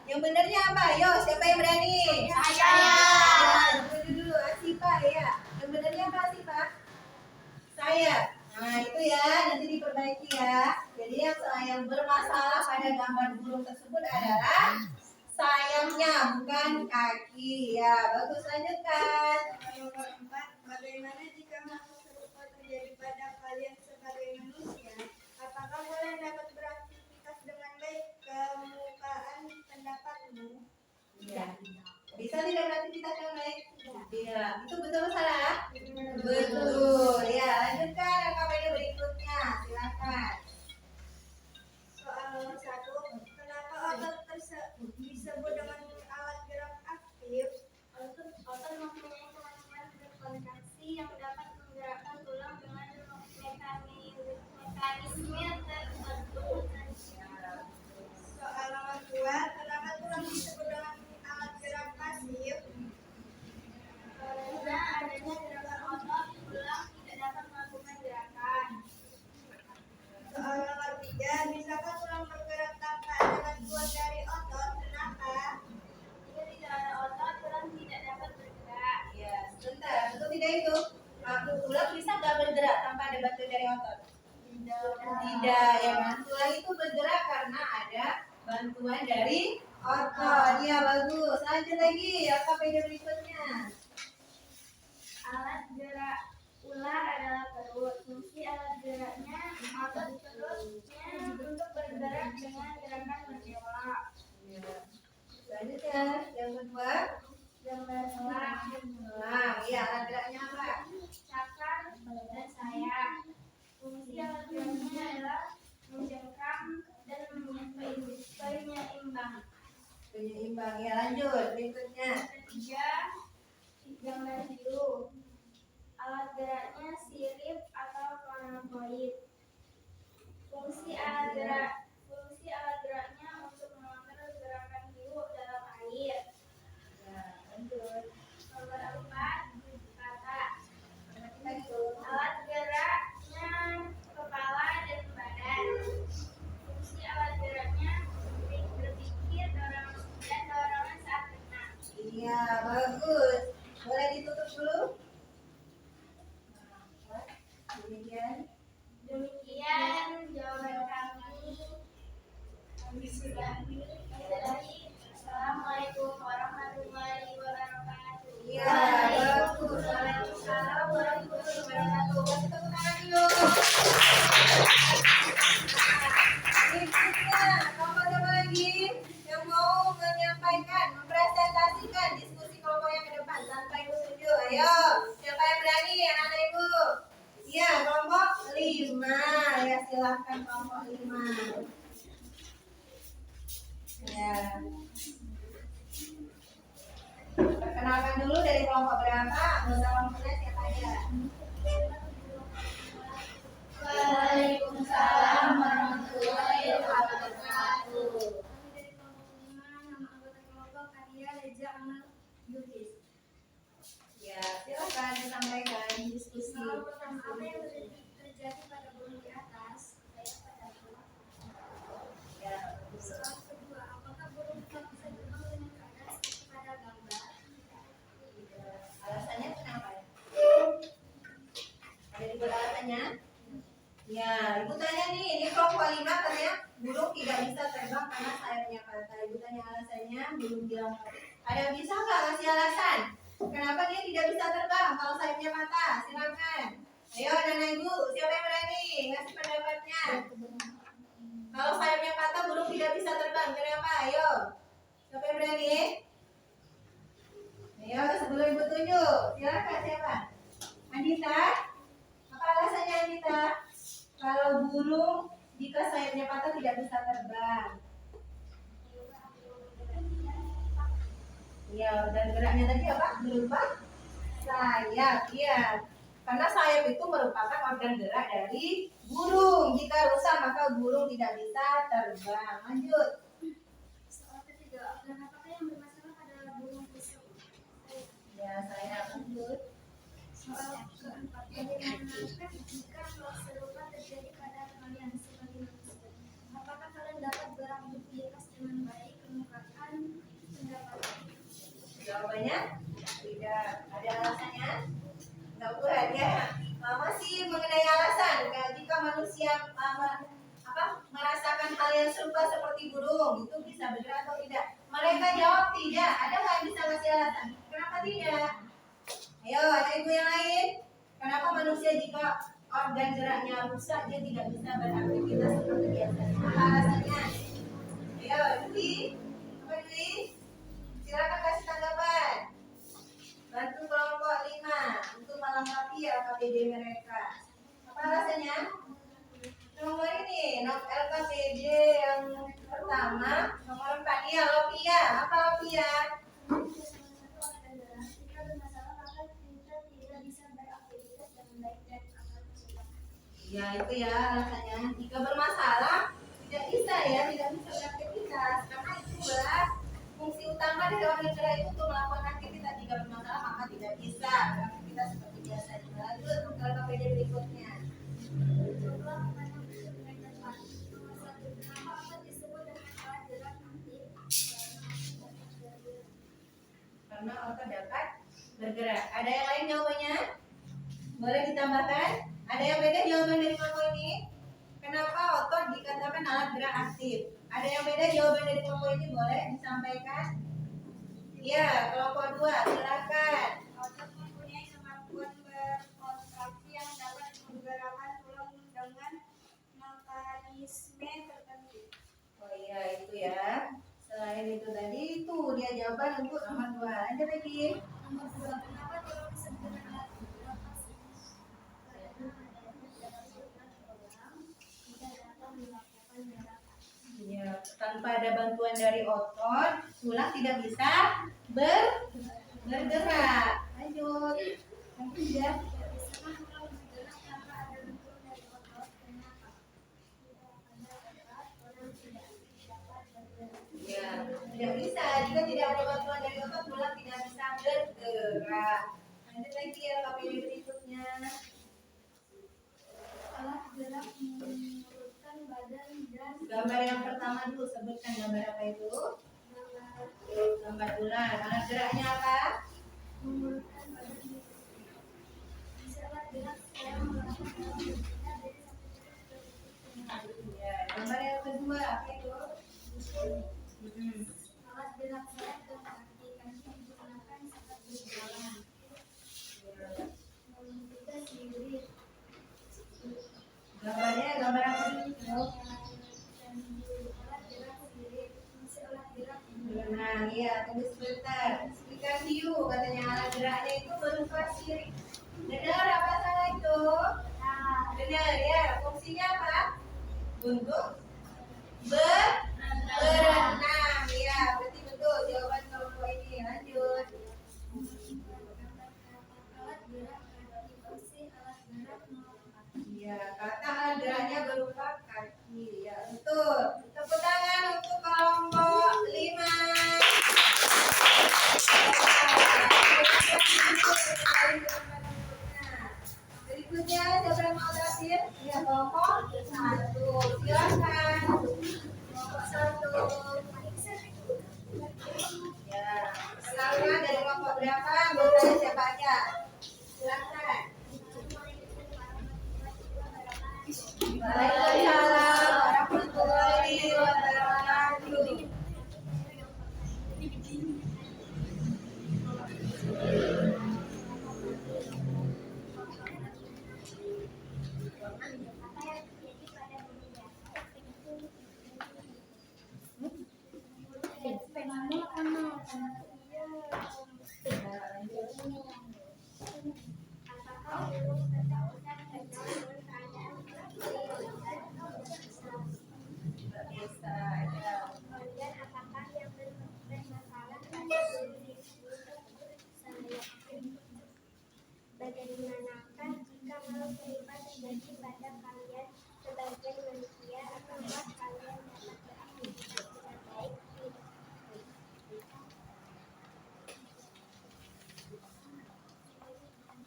Yang benarnya apa? Yo, siapa yang berani? Saya. Ya, tunggu dulu. Asifa ya. Yang benarnya apa Asifa? Saya. Nah, itu ya. Nanti diperbaiki ya. Jadi yang bermasalah pada gambar burung tersebut adalah sayapnya, bukan kaki. Ya, bagus, lanjutkan. Nomor 4, bagaimana jika hal serupa terjadi pada kalian sebagai manusia? Apakah kalian dapat beraktivitas dengan baik? Kemukaan pendapatmu? Iya. Bisa tidak beraktivitas yang baik? Iya. Itu betul salah? Betul. Ya, lanjutkan LKPD berikutnya. Silakan. Soal nomor 1, kenapa otot disebut dengan alat gerak aktif? Otot mempunyai kemampuan tidak itu? Tulang bisa nggak bergerak tanpa ada bantuan dari otot? Tidak, ya kan? Tulang itu bergerak karena ada bantuan dari otot. Iya, bagus. Lanjut lagi, LKPD berikutnya. Alat gerak ular adalah perut. Fungsi alat geraknya otot perutnya untuk bergerak dengan gerakan bergelak. Selanjutnya, yang kedua. Nah, iya, alat geraknya apa? Cakar dan sayap. Fungsi alat geraknya adalah mencengkram dan penyeimbang. Penyeimbang. Ya, lanjut. Berikutnya. Ketiga, gambar hiu. Alat geraknya sirip atau konoid. Fungsi alat geraknya untuk mengatur gerakan hiu dalam air. Ya, lanjut. Nomor 4, kata. Lanjut. Alat geraknya kepala dan badan. Fungsi alat geraknya berpikir, dorongan saat berenang. Iya, bagus. Boleh ditutup dulu? Demikian. Demikian jawaban kami. Assalamualaikum warahmatullahi wabarakatuh. Iya, bagus. Waalaikumsalam warahmatullahi wabarakatuh. Kasih tepuk tangan dulu. Berikutnya, kelompok apa lagi yang mau menyampaikan, mempresentasikan diskusi kelompok yang ke depan tanpa ibu tunjuk? Ayo, siapa yang berani? Anak-anak ibu. Iya, kelompok 5. Ya, silahkan kelompok 5. Ya. Perkenalkan dulu dari kelompok berapa, anggota kelompoknya siapa aja? Waalaikumsalam warahmatullahi wabarakatuh. Dari kelompok 5, nama anggota kelompok Arya Reza Amal Yudis. Ya, silakan disampaikan diskusi. Soal pertama, apa yang terjadi pada burung di atas? Ya, Soal kedua, apakah burung tetap bisa terbang dengan keadaan seperti pada gambar? alasannya kenapa? Ada juga alasannya? Ya, ibu tanya nih, ini kelompok 5 katanya burung tidak bisa terbang karena sayapnya patah. Ibu tanya alasannya, belum dilengkapi. Ada bisa nggak kasih alasan? Kenapa dia tidak bisa terbang kalau sayapnya patah? Silakan. Ayo, anak ibu, siapa yang berani ngasih pendapatnya? Kalau sayapnya patah, burung tidak bisa terbang. Kenapa? Ayo, siapa yang berani? Ayo, sebelum ibu tunjuk, silakan siapa? Andita, apa alasannya Andita? Kalau burung jika sayapnya patah tidak bisa terbang. Iya, dan geraknya tadi apa? Berupa sayap. Iya, karena sayap itu merupakan organ gerak dari burung. Jika rusak maka burung tidak bisa terbang. Lanjut. Soal ketiga, organ apakah yang bermasalah pada burung busuk? Ya, saya lanjut. Soal keempat, bagaimanakah jika hal serupa terjadi pada kalian sebagai manusia? Apakah kalian dapat beraktivitas dengan baik? Kemukakan pendapat. Jawabannya tidak ada alasannya. Nggak berat ya. Masih mengenai alasan. Jika manusia merasakan hal yang serupa seperti burung itu bisa bergerak atau tidak? Mereka jawab tidak. Ada nggak yang bisa kasih alasan? Kenapa tidak? Ayo, ada ibu yang lain. Kenapa manusia jika organ geraknya rusak dia tidak bisa beraktivitas seperti biasa? Apa alasannya? Ayo, Dwi. Apa Dwi? Silakan kasih tanggapan. Bantu kelompok 5 untuk melengkapi LKPD mereka. Apa alasannya? Nomor ini, LKPD yang pertama, nomor 4. Iya, Lovia. Apa Lovia? Jika bermasalah maka kita tidak bisa beraktivitas dengan baik dan akan kesulitan. Ya, itu ya alasannya. Jika bermasalah, tidak bisa ya, tidak bisa beraktivitas. Karena itulah fungsi utama dari organ gerak itu untuk melakukan aktivitas. Jika bermasalah maka tidak bisa beraktivitas seperti biasa. Lanjut ke LKPD berikutnya. Coba memandang dengan tepat. Nomor 1, kenapa apa disebut dengan alat gerak aktif? karena otot dapat bergerak. Ada yang lain jawabannya? Boleh ditambahkan? Ada yang beda jawaban dari kelompok ini? Kenapa otot dikatakan alat gerak aktif? Ada yang beda jawaban dari kelompok ini? Boleh disampaikan? Iya, kelompok 2, silakan. Otot mempunyai kemampuan berkontraksi yang dapat menggerakkan tulang dengan mekanisme tertentu. Oh iya, itu ya. Selain itu tadi, itu dia jawaban untuk nomor 2. Lanjut lagi. Nomor 2, kenapa tulang disebut dengan alat gerak aktif? Tidak dapat melakukan gerakan. Ya, tanpa ada bantuan dari otot, tulang tidak bisa bergerak. Lanjut. Yang ketiga. Bisakah tulang bergerak tanpa ada bantuan dari otot? Kenapa? Tidak ada otot, tulang tidak dapat bergerak. Ya, tidak bisa. Jika tidak ada bantuan dari otot, tulang tidak bisa bergerak. Lanjut lagi ya, KPI berikutnya. Alat gerak mengurutkan badan dan Gambar yang pertama dulu, sebutkan gambar apa itu? Gambar ular. Alat geraknya apa? mengurutkan badan. Bisa alat gerak secara melakukan dalam berpindah dari satu titik ke titik yang lain. Ya, gambar yang kedua apa itu? Alat gerak sayap dan kaki digunakan saat berjalan. Yang ketiga sirip. Gambarnya gambar apa itu? Alat gerak sirip. Masih alat gerak Nah, iya, tunggu sebentar. Ikan hiu katanya alat geraknya itu berupa sirip. Benar apa salah itu? Benar ya. Fungsinya apa? Untuk berenang. Ya, berarti betul jawaban kelompok ini. Lanjut. alat gerak kaki bersih alat gerak melompat. Ya, kata alat geraknya berupa kaki. Ya, betul. Tepuk tangan untuk kelompok 5. Berikutnya siapa yang mau terakhir? Ya, kelompok 1. Silakan. Kelompok 1. Ya, pertama dari kelompok berapa? Anggotanya siapa aja? Silakan. Waalaikumsalam warahmatullahi wabarakatuh. Bagaimanakah jika hal serupa terjadi pada kalian sebagai manusia? Apakah kalian dapat beraktivitas dengan baik?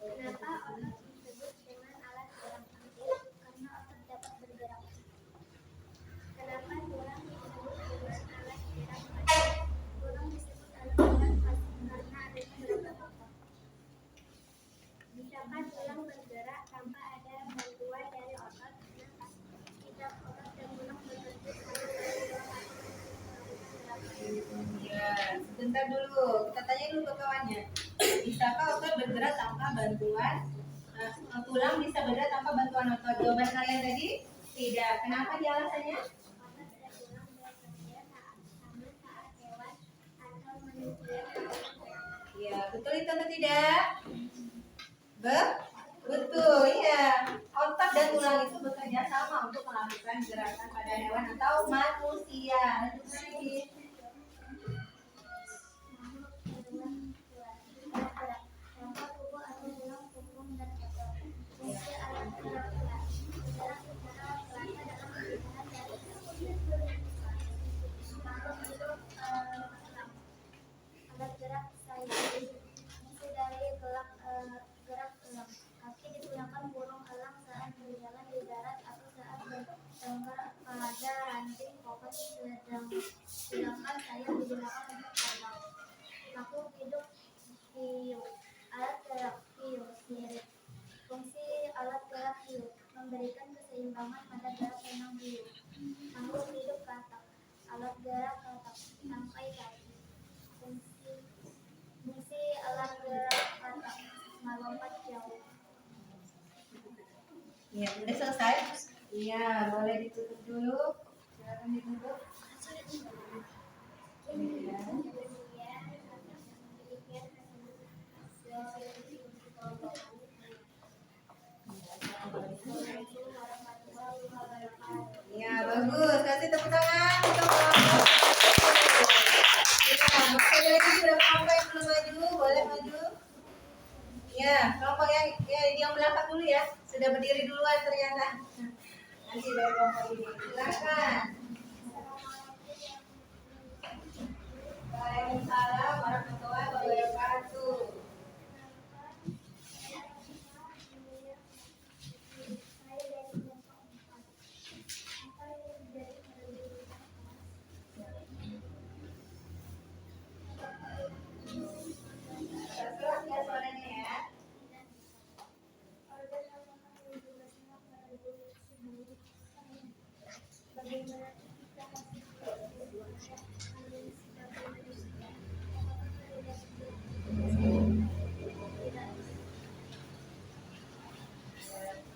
Kenapa otot disebut dengan alat gerak aktif? Karena otot dapat bergerak. Kenapa tulang disebut dengan alat gerak aktif? Tulang disebut alat gerak aktif karena adanya beberapa otot. Bisakah tulang bergerak tanpa ada bantuan dari otot? Kenapa? Tidak, otot dan tulang berbentuk sama dari dua kaki Ya, sebentar dulu. Kita tanya dulu ke kawannya. Bisakah otot bergerak tanpa bantuan? Tulang bisa bergerak tanpa bantuan otot. Jawaban kalian tadi tidak. Kenapa dia alasannya? otot dan tulang bekerja sama saat hewan atau manusia. Ya, betul itu atau tidak? Betul, ya. Otot dan tulang itu bekerja sama untuk melakukan gerakan pada hewan atau manusia. Lanjut lagi. Contoh tubuh atau tulang punggung dan otot. Fungsi alat gerak gerak. Bergerak secara merata dalam perubahan dari makhluk hidup alat gerak sayap. Fungsi dari gerak elang. Kaki digunakan burung elang saat berjalan di darat atau saat bertengger pada ranting pohon sedangkan sayap digunakan untuk terbang. Makhluk hidup Iya, udah selesai? Iya, boleh ditutup dulu. Silakan ditutup. Iya. Iya, bagus. Kasih tepuk tangan untuk kelompok. Iya, masih lagi berapa kelompok yang belum maju? Boleh maju. Ya, kelompok yang belakang dulu ya. Sudah berdiri duluan ternyata. Nanti dari kelompok ini. Silakan. Waalaikumsalam warahmatullahi wabarakatuh. Keras ya suaranya ya.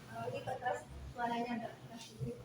Kalau ini keras suaranya agak keras sedikit.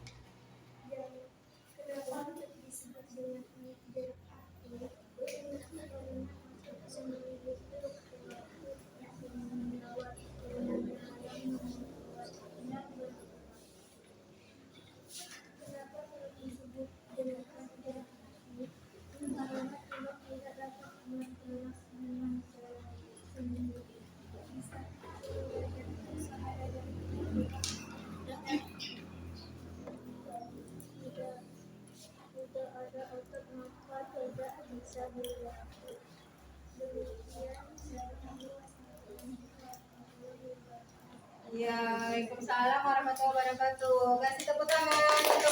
Ya, Waalaikumsalam warahmatullahi wabarakatuh. Kasih tepuk tangan untuk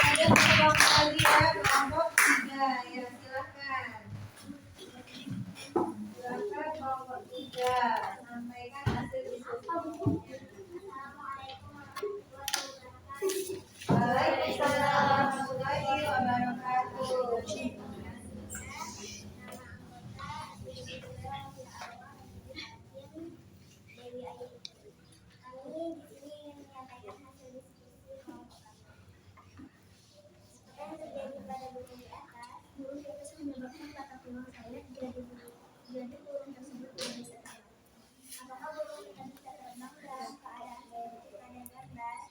ada kelompok lagi ya, kelompok 3 ya, silakan. Silakan kelompok 3 sampaikan hasil diskusi. Waalaikumsalam warahmatullahi wabarakatuh. Kami di sini ingin menyampaikan hasil diskusi kelompok kami. Seperti yang terjadi pada buku di atas, burung pipis menyebabkan patah tulang saya jadi burung tersebut tidak bisa terbang. Apakah burung kita bisa terbang dalam keadaan berhenti pada gambar?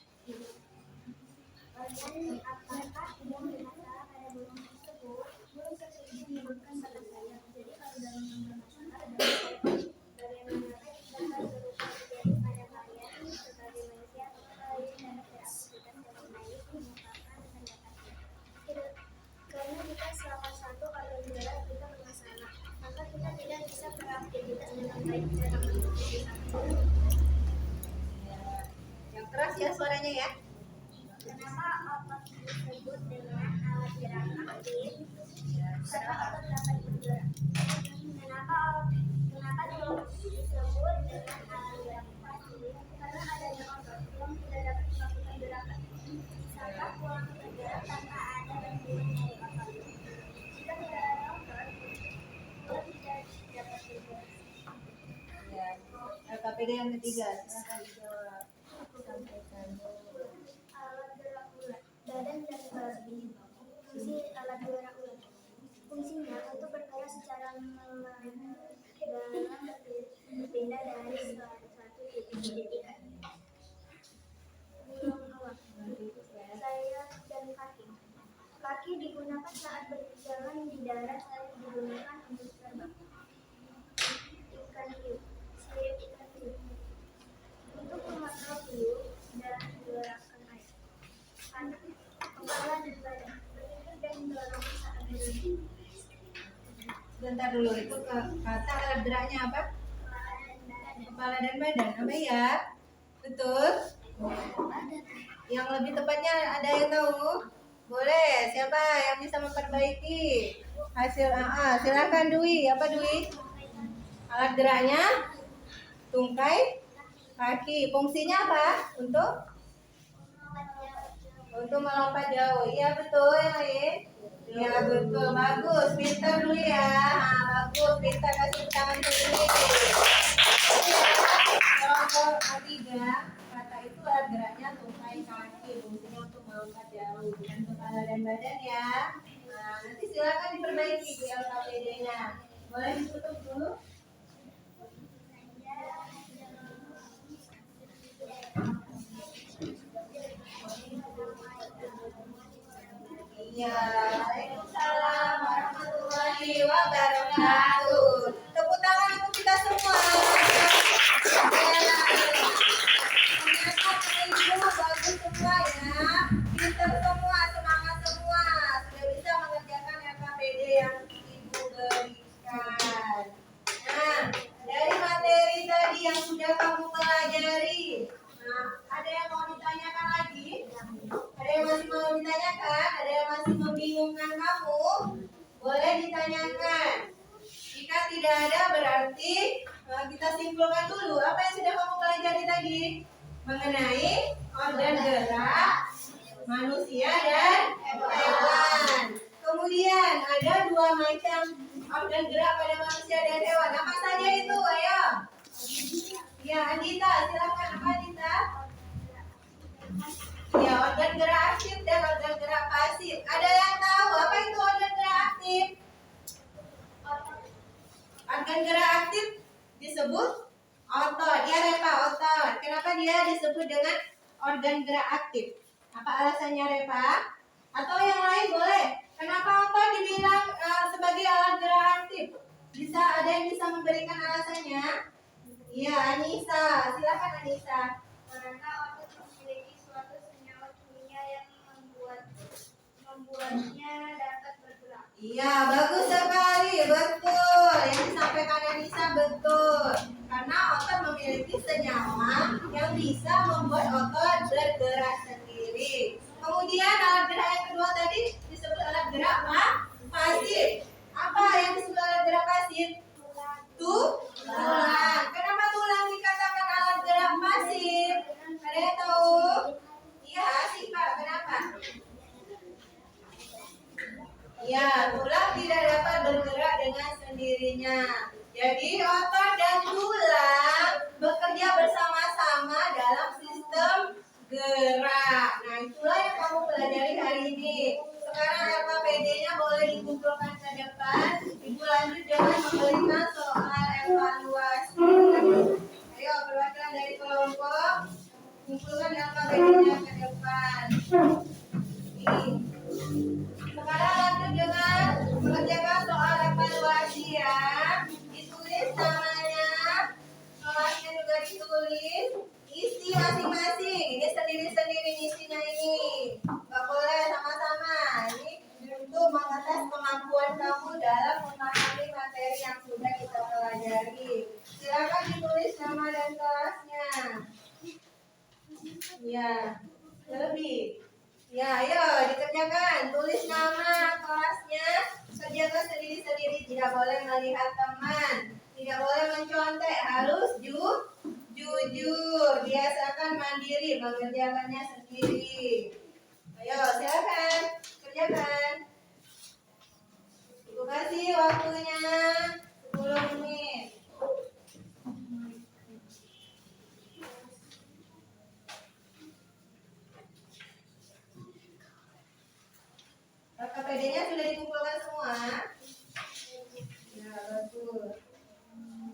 Dan apakah yang bermasalah pada burung tersebut? Burung tersebut menyebabkan patah sayap. Jadi kalau dalam gambar masalah ada bagaimanakah gambar serupa terjadi pada kalian sebagai manusia? Apakah kalian dapat beraktivitas dengan baik mengungkapkan pendapatnya? Karena kita salah satu apabila kita bermasalah, maka kita tidak bisa beraktivitas dengan baik dalam mengungkapkan. Yang keras ya suaranya ya. Kenapa otot disebut dengan alat gerak aktif? Karena otot dapat bergerak. Kenapa tulang disebut dengan alat gerak aktif? Karena adanya otot, tulang tidak dapat melakukan gerakan. Bisakah tulang bergerak tanpa ada bantuan dari otot? Jika tidak ada otot, tulang tidak dapat bergerak. Ya. LKPD yang ketiga, silakan dijawab. Sampaikan. Alat gerak ulat, badan dan babi. Fungsi alat gerak ulat. Fungsinya untuk bergerak secara melandai dalam berpindah dari satu titik ke titik lain. Burung awak, sayap dan kaki. Kaki digunakan saat berjalan di darat, sayap digunakan untuk terbang. Ikan hiu, sayap ikan hiu. Untuk mengontrol hiu dan menggerakkan air. Anak, kepala dan badan, berpikir dan mendorong saat berhenti. Sebentar dulu, itu kata alat geraknya apa? Kepala dan badan. Kepala dan badan, apa ya? Betul? Yang lebih tepatnya ada yang tahu? Boleh, siapa yang bisa memperbaiki hasil AA? Silakan Dwi, apa Dwi? Alat geraknya? Tungkai? Kaki, fungsinya apa? Untuk melompat jauh. Iya betul, yang lain? Iya betul, bagus. Pintar dulu ya. Bagus, pintar, kasih tangan dulu. Kelompok itu alat geraknya tungkai kaki, fungsinya untuk melompat jauh, bukan kepala dan badan ya. Nah, nanti silakan diperbaiki di LKPD-nya. Boleh ditutup dulu? Iya, Waalaikumsalam warahmatullahi wabarakatuh. Tepuk tangan untuk kita semua. Ternyata bagus semua ya. Pinter semua, semangat semua. Sudah bisa mengerjakan LKPD yang Ibu berikan. Nah, dari materi tadi yang sudah kamu pelajari, nah, ada yang mau ditanyakan lagi? Ada yang masih mau ditanyakan? Ada yang masih membingungkan kamu? Boleh ditanyakan. Jika tidak ada berarti kita simpulkan dulu apa yang sudah kamu pelajari tadi mengenai organ gerak manusia dan hewan. Kemudian ada dua macam organ gerak pada manusia dan hewan. Apa saja itu? Ayo. Ya, Andita, silakan. Apa Andita? Ya, organ gerak aktif dan organ gerak pasif. Ada yang tahu apa itu organ gerak aktif? Organ gerak aktif disebut otot. Ya, Repa, otot. Kenapa dia disebut dengan organ gerak aktif? Apa alasannya, Repa? Atau yang lain boleh? Kenapa otot dibilang sebagai alat gerak aktif? Bisa ada yang bisa memberikan alasannya? Iya, Anissa. Silakan Anissa. Karena otot memiliki suatu senyawa kimia yang membuatnya dapat bergerak. Iya, bagus sekali, betul. Yang disampaikan Anissa betul. Karena otot memiliki senyawa yang bisa membuat otot bergerak sendiri. Kemudian alat gerak yang kedua tadi disebut alat gerak pasif. Apa yang disebut alat gerak pasif? Tulang. Kenapa tulang dikatakan alat gerak pasif? Ada yang tahu? Iya, Siva. Kenapa? Ya, tulang tidak dapat bergerak dengan sendirinya. Jadi otot dan tulang bekerja bersama-sama dalam sistem gerak. Nah, itulah yang kamu pelajari hari ini. Sekarang LKPD-nya boleh dikumpulkan ke depan. Ibu lanjut dengan memberikan soal evaluasi. Ayo, perwakilan dari kelompok kumpulkan LKPD-nya ke depan. Ini. Sekarang lanjut dengan mengerjakan soal evaluasi ya. Ditulis namanya, kelasnya juga ditulis, isi masing-masing. Ini sendiri-sendiri isinya ini. Gak boleh sama-sama. Ini untuk mengetes kemampuan kamu dalam memahami materi yang sudah kita pelajari. Silakan ditulis nama dan kelasnya. Ya, lebih. Ya, ayo dikerjakan. Tulis nama kelasnya. Kerjakan sendiri-sendiri. Tidak boleh melihat teman. Tidak boleh mencontek. Harus jujur. Biasakan mandiri. Mengerjakannya sendiri. Ayo, silakan. Kerjakan. Ibu kasih waktunya 10 menit. LKPD-nya sudah dikumpulkan semua? Ya, betul.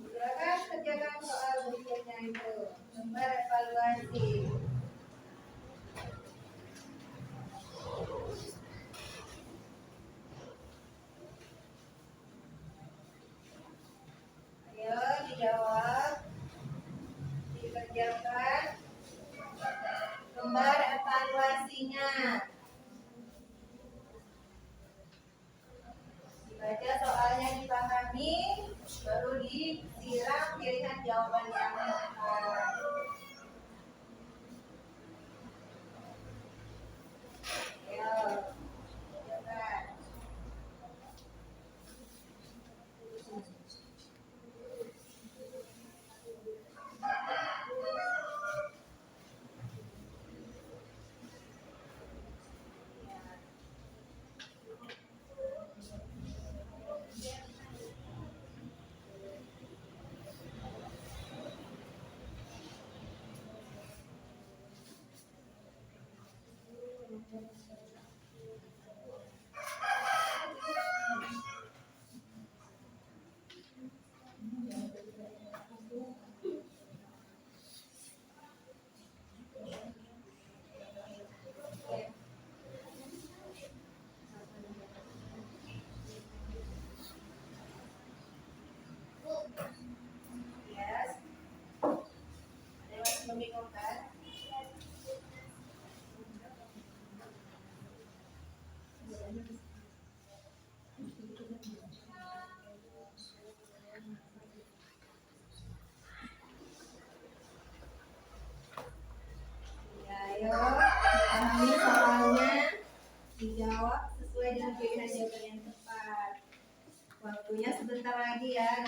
Silakan kerjakan soal berikutnya itu. Lembar evaluasi. Ayo dijawab. Dikerjakan lembar evaluasinya. Baca soalnya dipahami, baru disiram pilihan jawaban yang tepat. Ayo, coba.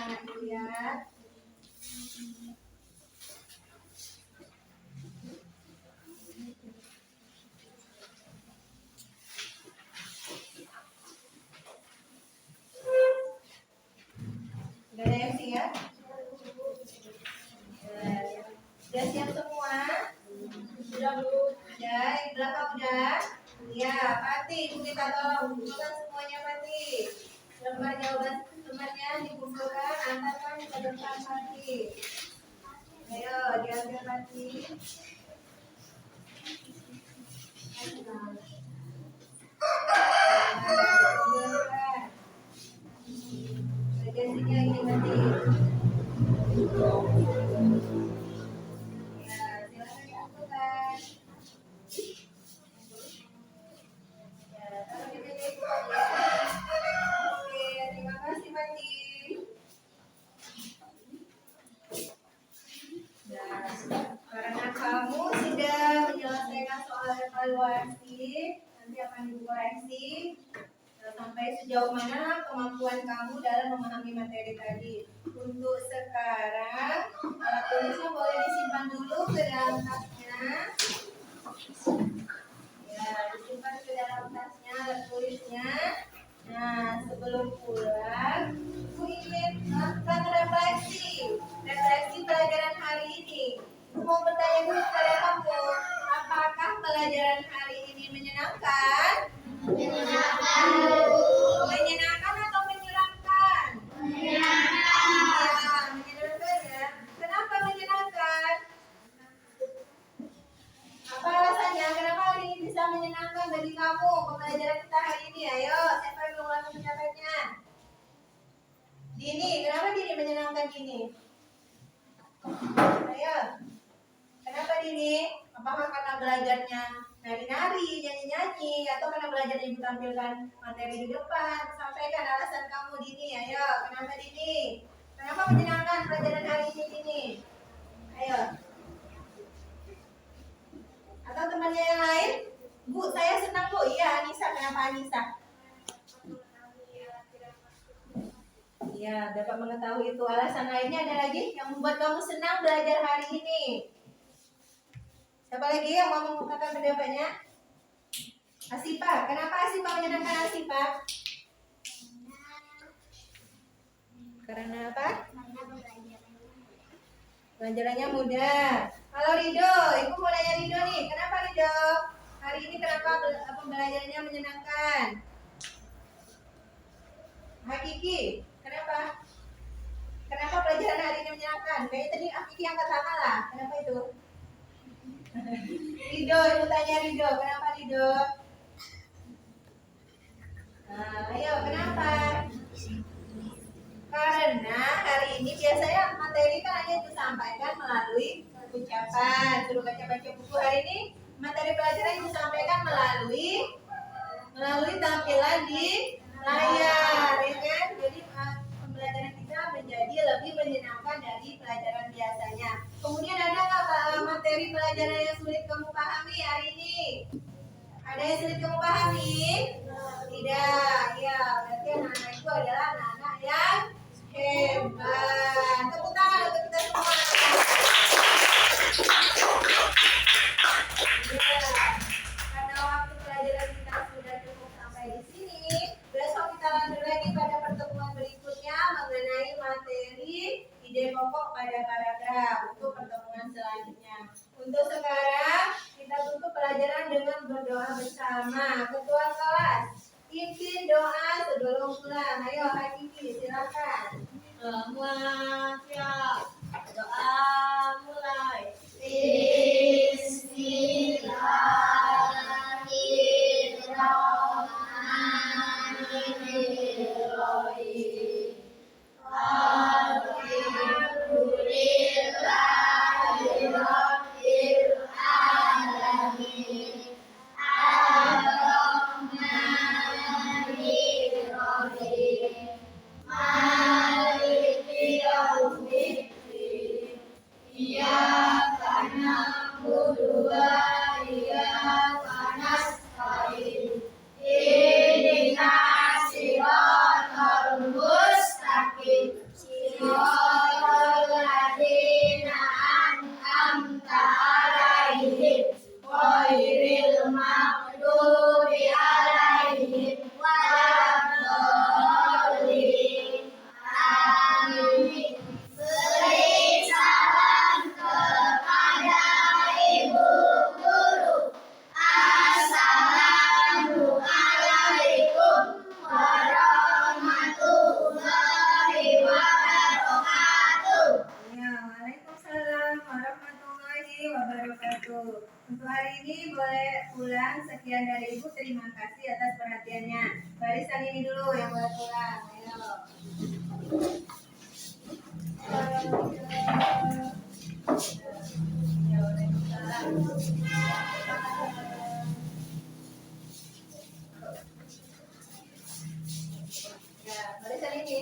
anak-anak itu ya. Udah ada yang siap? Sudah siap semua? Sudah Bu? Udah, yang belakang udah? Iya, Pati, Ibu minta tolong kumpulkan semuanya Pati. Lembar jawaban temannya dikumpulkan, antarkan ke depan Pati. Ayo, diambil Pati. Bagasinya ini Pati. Ya, silakan dikumpulkan. Ya, taruh di meja itu Pak, ya. Oke, terima kasih Pati. Nah, karena kamu sudah menyelesaikan soal evaluasi, nanti akan dikoreksi sampai sejauh mana kemampuan kamu dalam memahami materi tadi. Untuk sekarang, alat tulisnya boleh disimpan dulu ke dalam tasnya. Ya, disimpan ke dalam tasnya alat tulisnya. Nah, sebelum pulang, Ibu ingin melakukan refleksi pelajaran hari ini. Ibu mau bertanya dulu kepada kamu, apakah pelajaran hari ini menyenangkan? Menyenangkan. Menyenangkan atau menyeramkan? Menyenangkan. Ya, menyenangkan ya. Kenapa menyenangkan? Apa alasannya? Kenapa hari ini bisa menyenangkan bagi kamu pembelajaran kita hari ini? Ayo, siapa yang mau langsung menyampaikannya? Dini, kenapa Dini menyenangkan Dini? Ayo, kenapa Dini? Apakah karena belajarnya nari-nari, nyanyi-nyanyi, atau karena belajarnya Ibu tampilkan materi di depan? Sampaikan alasan kamu Dini. Ayo, kenapa Dini? Kenapa menyenangkan pelajaran hari ini Dini? Ayo. Atau temannya yang lain? Bu, saya senang Bu. Iya, Anissa. Kenapa Anissa? Iya, dapat mengetahui itu. Alasan lainnya ada lagi yang membuat kamu senang belajar hari ini? Siapa lagi yang mau mengungkapkan pendapatnya? Asifa. Kenapa Asifa menyenangkan Asifa? Karena apa? Pelajarannya mudah. Halo Rido, Ibu mau nanya Rido nih. Kenapa Rido? Hari ini kenapa pembelajarannya menyenangkan? Hakiki, kenapa? Kenapa pelajaran hari ini menyenangkan? Kayak tadi Hakiki angkat tangan lah. Kenapa itu? Rido, Ibu tanya Rido. Kenapa Rido? Nah, ayo kenapa? Karena hari ini biasanya materi kan hanya disampaikan melalui ucapan. Suruh baca-baca buku. Hari ini materi pelajaran disampaikan melalui tampilan di layar, ya kan? Jadi pembelajaran kita menjadi lebih menyenangkan dari pelajaran biasanya. Kemudian ada nggak materi pelajaran yang sulit kamu pahami hari ini? Ada yang sulit kamu pahami? Tidak. Ya, berarti anak-anak itu adalah anak-anak yang hebat. Tepuk tangan untuk kita semua. Ya, karena waktu pelajaran kita sudah cukup sampai di sini. Besok kita lanjut lagi pada pertemuan berikutnya mengenai materi ide pokok pada paragraf untuk pertemuan selanjutnya. Untuk sekarang kita tutup pelajaran dengan berdoa bersama. Ketua kelas, pimpin doa sebelum pulang. Ayo Hakiki, silakan. Semua siap. Doa mulai. Bismillahirrahmanirrahim. صراط الذين أنعمت عليهم غير المغضوب عليهم ولا الضالين. Amin. Beri salam kepada ibu guru. Assalamualaikum warahmatullahi wabarakatuh. Ya, Waalaikumsalam warahmatullahi wabarakatuh. Untuk hari ini boleh pulang. Sekian dari Ibu. Terima kasih atas perhatiannya. Barisan ini dulu yang boleh pulang. Ayo. Ya, Waalaikumsalam. Ya, barisan ini.